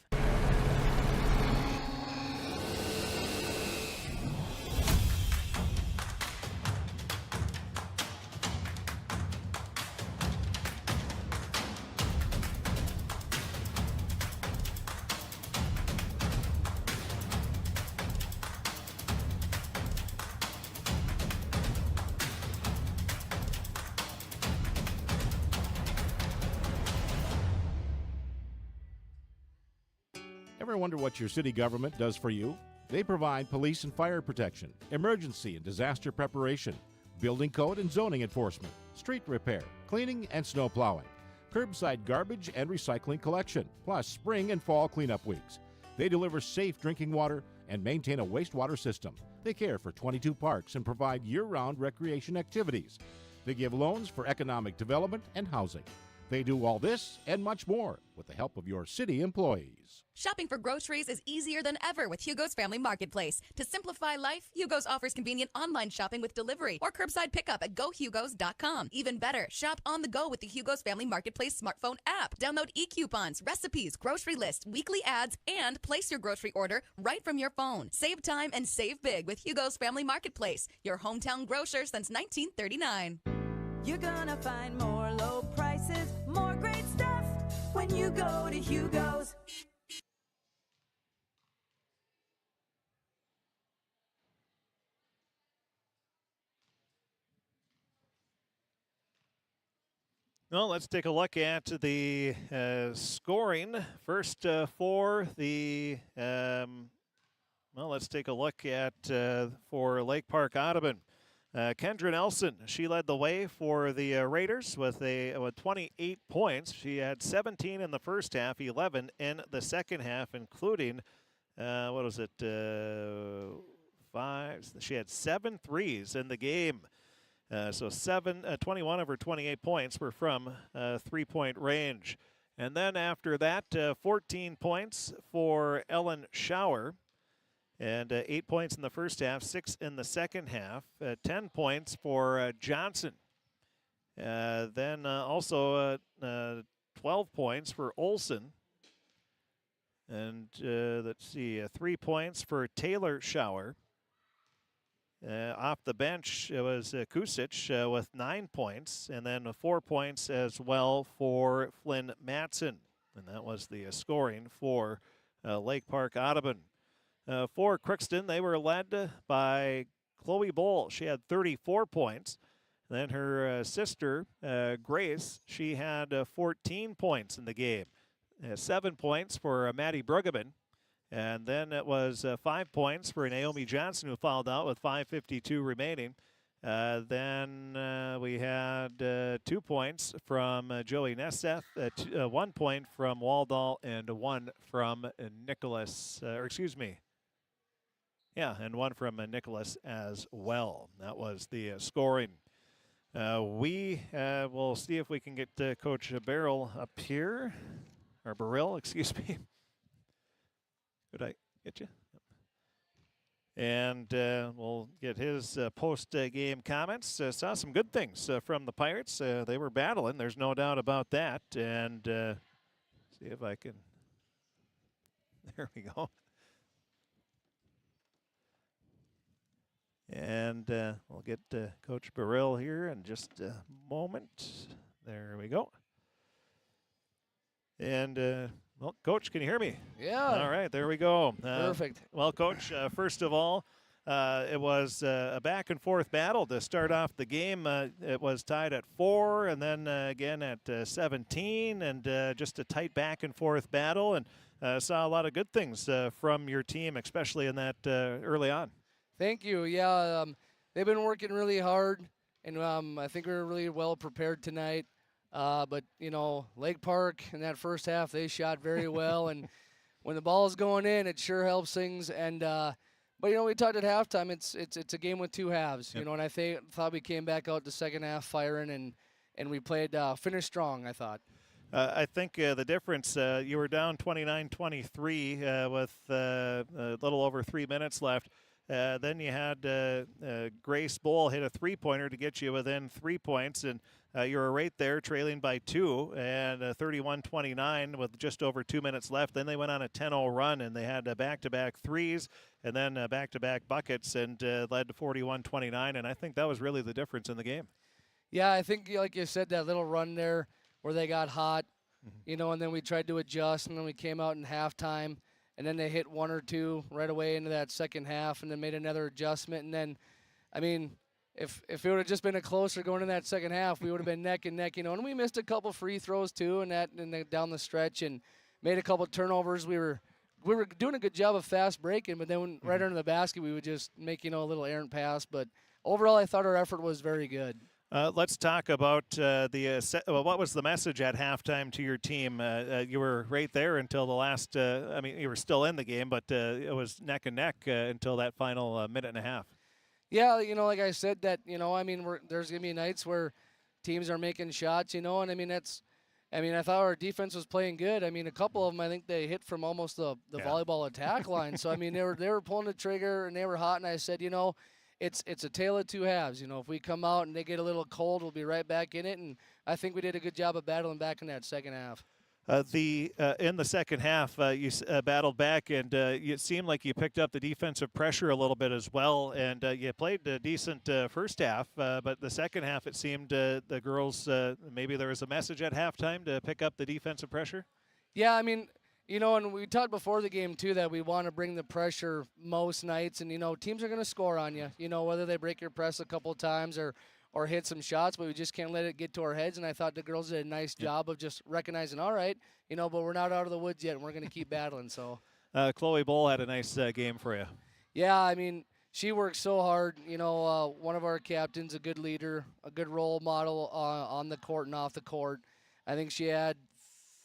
Ever wonder what your city government does for you? They provide police and fire protection, emergency and disaster preparation, building code and zoning enforcement, street repair, cleaning and snow plowing, curbside garbage and recycling collection, plus spring and fall cleanup weeks. They deliver safe drinking water and maintain a wastewater system. They care for 22 parks and provide year-round recreation activities. They give loans for economic development and housing. They do all this and much more with the help of your city employees. Shopping for groceries is easier than ever with Hugo's Family Marketplace. To simplify life, Hugo's offers convenient online shopping with delivery or curbside pickup at gohugos.com. Even better, shop on the go with the Hugo's Family Marketplace smartphone app. Download e-coupons, recipes, grocery lists, weekly ads, and place your grocery order right from your phone. Save time and save big with Hugo's Family Marketplace, your hometown grocer since 1939. You're gonna find more low prices, more great stuff when you go to Hugo's. Well, let's take a look at the scoring. First for the, let's take a look at for Lake Park-Audubon. Kendra Nelson, she led the way for the Raiders with 28 points. She had 17 in the first half, 11 in the second half, including, 5? She had 7 threes in the game. So 21 of her 28 points were from three-point range. And then after that, 14 points for Ellen Schauer. And 8 points in the first half, 6 in the second half, 10 points for Johnson. Then also 12 points for Olson. And let's see, 3 points for Taylor Schauer. Off the bench, it was Kusic with 9 points, and then 4 points as well for Flynn Matson. And that was the scoring for Lake Park-Audubon. For Crookston, they were led by Chloe Bowl. She had 34 points. Then her sister, Grace, she had 14 points in the game. 7 points for Maddie Bruggeman. And then it was 5 points for Naomi Johnson, who fouled out with 5:52 remaining. Then we had 2 points from Joey Nesseth, 1 point from Waldall, and 1 from Nicholas, and 1 from Nicholas as well. That was the scoring. We will see if we can get Coach Burrill up here, or Burrill, excuse me. Could I get you? And we'll get his post-game comments. Saw some good things from the Pirates. They were battling, there's no doubt about that. And see if I can. There we go. And we'll get Coach Burrill here in just a moment. There we go. And, well, Coach, can you hear me? Yeah. All right, there we go. Perfect. Well, Coach, first of all, it was a back-and-forth battle to start off the game. It was tied at 4 and then again at 17, and just a tight back-and-forth battle, and saw a lot of good things from your team, especially in that early on. Thank you. Yeah, they've been working really hard, and I think we were really well prepared tonight. But, you know, Lake Park in that first half, they shot very well. And when the ball's going in, it sure helps things. And But, we talked at halftime, it's a game with two halves, and I thought we came back out the second half firing, and we played, finished strong, I thought. I think the difference, you were down 29-23 with a little over 3 minutes left. Then you had Grace Bowl hit a three-pointer to get you within 3 points, and you were right there trailing by 2, and 31-29 with just over 2 minutes left. Then they went on a 10-0 run, and they had back-to-back threes and then back-to-back buckets and led to 41-29, and I think that was really the difference in the game. Yeah, I think, like you said, that little run there where they got hot, and then we tried to adjust, and then we came out in halftime, and then they hit one or two right away into that second half and then made another adjustment. And then, I mean, if it would have just been a closer going in that second half, we would have been neck and neck, and we missed a couple free throws too and down the stretch and made a couple turnovers. We were doing a good job of fast breaking, but then right under the basket, we would just make, a little errant pass. But overall, I thought our effort was very good. Let's talk about what was the message at halftime to your team? You were right there until the last, you were still in the game, but it was neck and neck until that final minute and a half. Yeah, like I said, that, there's going to be nights where teams are making shots, and I thought our defense was playing good. A couple of them, I think they hit from almost the volleyball attack line. So, they were pulling the trigger, and they were hot, and I said, it's a tale of two halves. If we come out and they get a little cold, we'll be right back in it. And I think we did a good job of battling back in that second half. In the second half, you battled back, and it seemed like you picked up the defensive pressure a little bit as well. And you played a decent first half, but the second half, it seemed the girls, maybe there was a message at halftime to pick up the defensive pressure. Yeah, and we talked before the game, too, that we want to bring the pressure most nights. And, teams are going to score on you, whether they break your press a couple of times or hit some shots, but we just can't let it get to our heads. And I thought the girls did a nice job of just recognizing, all right, but we're not out of the woods yet, and we're going to keep battling. So, Chloe Bull had a nice game for you. Yeah, she works so hard. One of our captains, a good leader, a good role model on the court and off the court. I think she had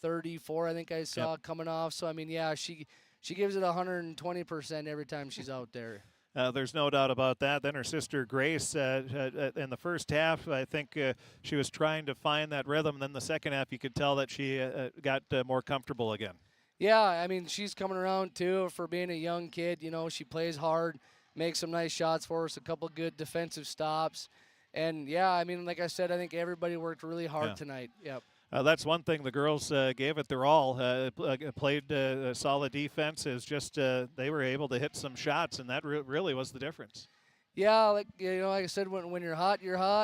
34, I think I saw coming off. So, she gives it 120% every time she's out there. There's no doubt about that. Then her sister Grace, in the first half, I think she was trying to find that rhythm. Then the second half, you could tell that she got more comfortable again. Yeah, she's coming around, too, for being a young kid. She plays hard, makes some nice shots for us, a couple good defensive stops. And, yeah, like I said, I think everybody worked really hard tonight. Yep. That's one thing. The girls gave it their all, played solid defense. It's just they were able to hit some shots, and that really was the difference. Yeah, like I said, when you're hot,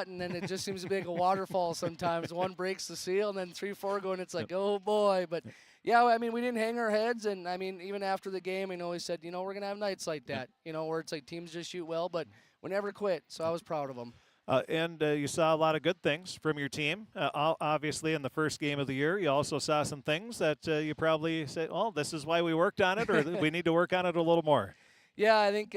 and then it just seems to be like a waterfall sometimes. One breaks the seal, and then 3-4 go, and it's like, oh, boy. But, yeah, we didn't hang our heads, and, even after the game, we said, we're going to have nights like that, where it's like teams just shoot well, but we never quit, so I was proud of them. And you saw a lot of good things from your team. Obviously, in the first game of the year, you also saw some things that you probably said, oh, this is why we worked on it, or we need to work on it a little more. Yeah, I think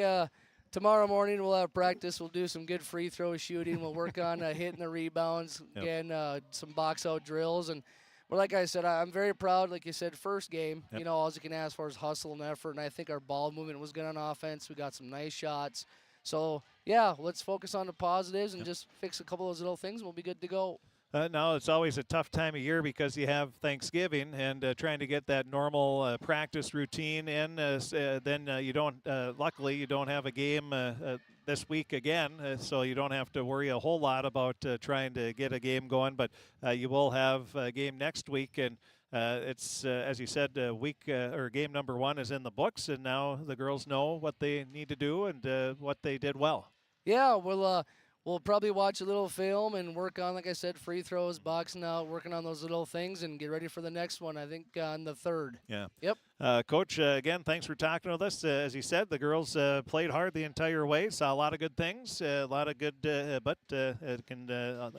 tomorrow morning we'll have practice. We'll do some good free throw shooting. We'll work on hitting the rebounds, again, some box-out drills. And like I said, I'm very proud. Like you said, first game, all you can ask for is hustle and effort. And I think our ball movement was good on offense. We got some nice shots. So, yeah, let's focus on the positives and just fix a couple of those little things, and we'll be good to go. No, it's always a tough time of year because you have Thanksgiving and trying to get that normal practice routine in. Then you don't, luckily, you don't have a game this week again, so you don't have to worry a whole lot about trying to get a game going. But you will have a game next week, and it's, as you said, game number 1 is in the books, and now the girls know what they need to do and what they did well. Yeah, we'll probably watch a little film and work on, like I said, free throws, boxing out, working on those little things, and get ready for the next one, I think, on the 3rd. Yeah. Yep. Coach, again, thanks for talking with us. As you said, the girls played hard the entire way, saw a lot of good things, a lot of good, but it can,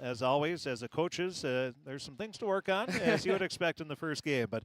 as always, as a coaches, there's some things to work on, as you would expect in the first game. But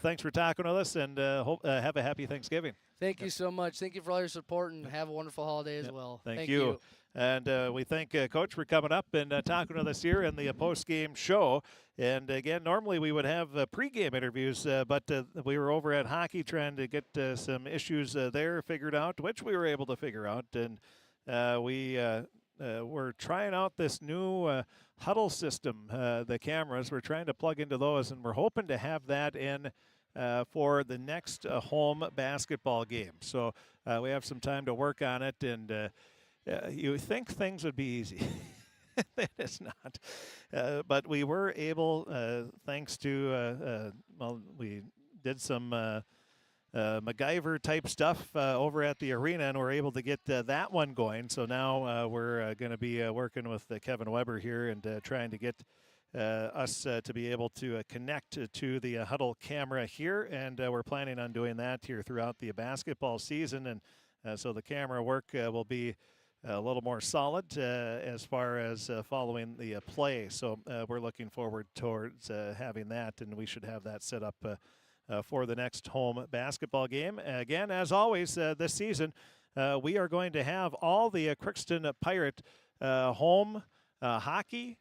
thanks for talking with us, and have a happy Thanksgiving. Thank you so much. Thank you for all your support, and have a wonderful holiday as well. Thank you. And we thank Coach for coming up and talking with us here in the post-game show. And again, normally we would have pregame interviews, but we were over at hockey trying to get some issues there figured out, which we were able to figure out. And we're trying out this new huddle system, the cameras. We're trying to plug into those, and we're hoping to have that in for the next home basketball game. So we have some time to work on it, and you think things would be easy. It's not. But we were able, thanks to, we did some MacGyver type stuff over at the arena, and we're able to get that one going. So now we're going to be working with Kevin Weber here and trying to get us to be able to connect to the huddle camera here. And we're planning on doing that here throughout the basketball season. And so the camera work will be a little more solid as far as following the play. So we're looking forward towards having that, and we should have that set up for the next home basketball game. Again, as always, this season, we are going to have all the Crookston Pirate home hockey,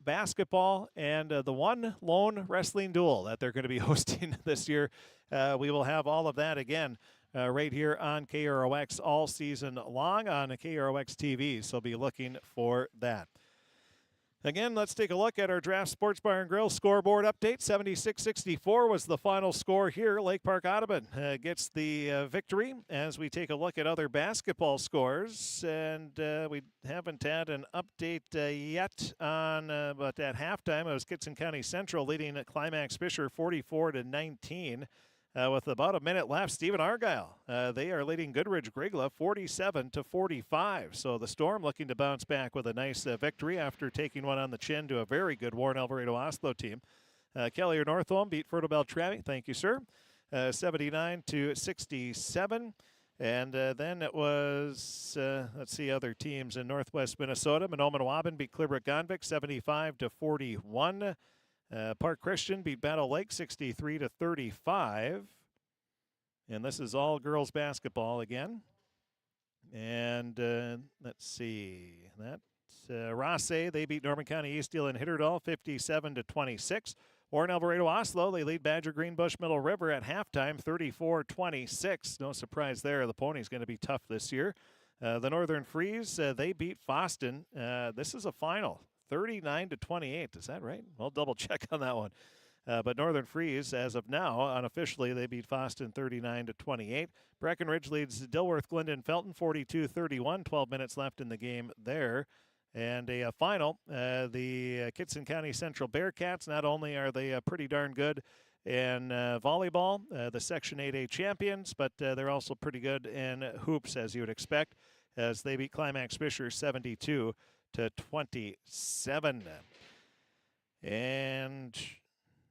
basketball, and the one lone wrestling duel that they're going to be hosting this year. We will have all of that again right here on KROX all season long on KROX TV, so be looking for that. Again, let's take a look at our Draft Sports Bar and Grill scoreboard update. 76-64 was the final score here. Lake Park-Audubon gets the victory as we take a look at other basketball scores. And we haven't had an update yet on, but at halftime, it was Kitson County Central leading at Climax Fisher 44-19. With about a minute left, Stephen Argyle, they are leading Goodridge Grigla 47-45. So the Storm looking to bounce back with a nice victory after taking one on the chin to a very good Warren Alvarado Oslo team. Kelly Northholm beat Fertile Beltrami, thank you, sir, 79-67. And then it was, let's see, other teams in Northwest Minnesota. Mahnomen-Waubun beat Clearbrook Gonvick 75-41. Park Christian beat Battle Lake 63-35. And this is all girls basketball again. And let's see. That's Rosse. They beat Norman County Eastdale and Hitterdal 57-26. Warren Alvarado Oslo, they lead Badger Greenbush Middle River at halftime 34-26. No surprise there. The Pony's going to be tough this year. The Northern Freeze, they beat Foston. This is a final. 39-28. Is that right? We'll double check on that one. But Northern Freeze, as of now, unofficially, they beat Foston 39-28. Breckenridge leads Dilworth Glendon Felton 42-31. 12 minutes left in the game there. And a final, the Kitson County Central Bearcats, not only are they pretty darn good in volleyball, the Section 8A champions, but they're also pretty good in hoops, as you would expect, as they beat Climax Fisher 72-27. And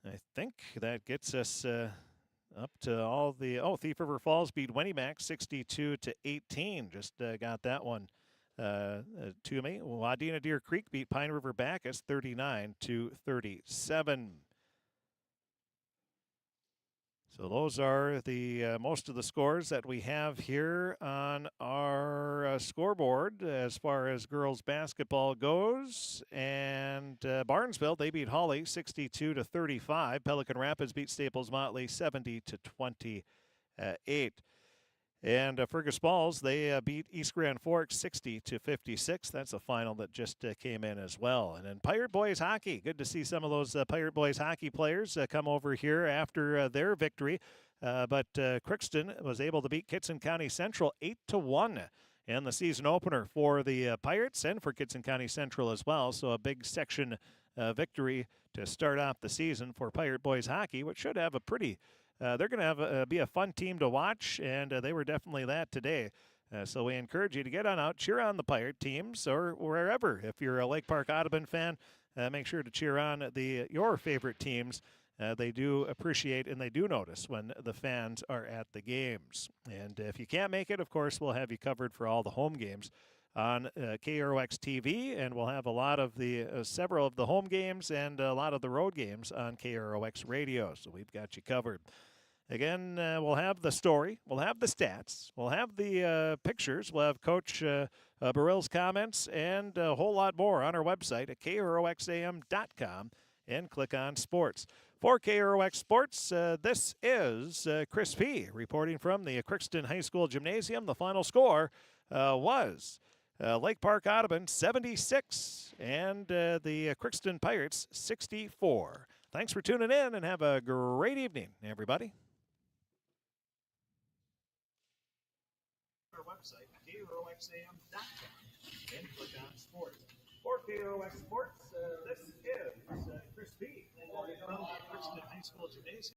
I think that gets us up to all the, Thief River Falls beat Winnimac 62-18. Just got that one to me. Wadena Deer Creek beat Pine River Bacchus 39-37. So those are the most of the scores that we have here on our scoreboard as far as girls basketball goes. And Barnesville, they beat Hawley 62-35. Pelican Rapids beat Staples Motley 70-28. And Fergus Falls, they beat East Grand Forks 60-56. That's a final that just came in as well. And then Pirate Boys hockey. Good to see some of those Pirate Boys hockey players come over here after their victory. But Crookston was able to beat Kitson County Central 8-1 in the season opener for the Pirates and for Kitson County Central as well. So a big section victory to start off the season for Pirate Boys hockey, which should have a pretty they're going to have be a fun team to watch, and they were definitely that today. So we encourage you to get on out, cheer on the Pirate teams, or wherever. If you're a Lake Park-Audubon fan, make sure to cheer on your favorite teams. They do appreciate and they do notice when the fans are at the games. And if you can't make it, of course, we'll have you covered for all the home games on KROX TV, and we'll have a lot of the several of the home games and a lot of the road games on KROX radio. So we've got you covered. Again, we'll have the story, we'll have the stats, we'll have the pictures, we'll have Coach Burrell's comments, and a whole lot more on our website at KROXAM.com, and click on sports. For KROX Sports, this is Chris P. reporting from the Crookston High School Gymnasium. The final score was Lake Park-Audubon 76 and the Crookston Pirates 64. Thanks for tuning in and have a great evening, everybody. Our website, KROXAM.com, and click on sports. For KROX Sports,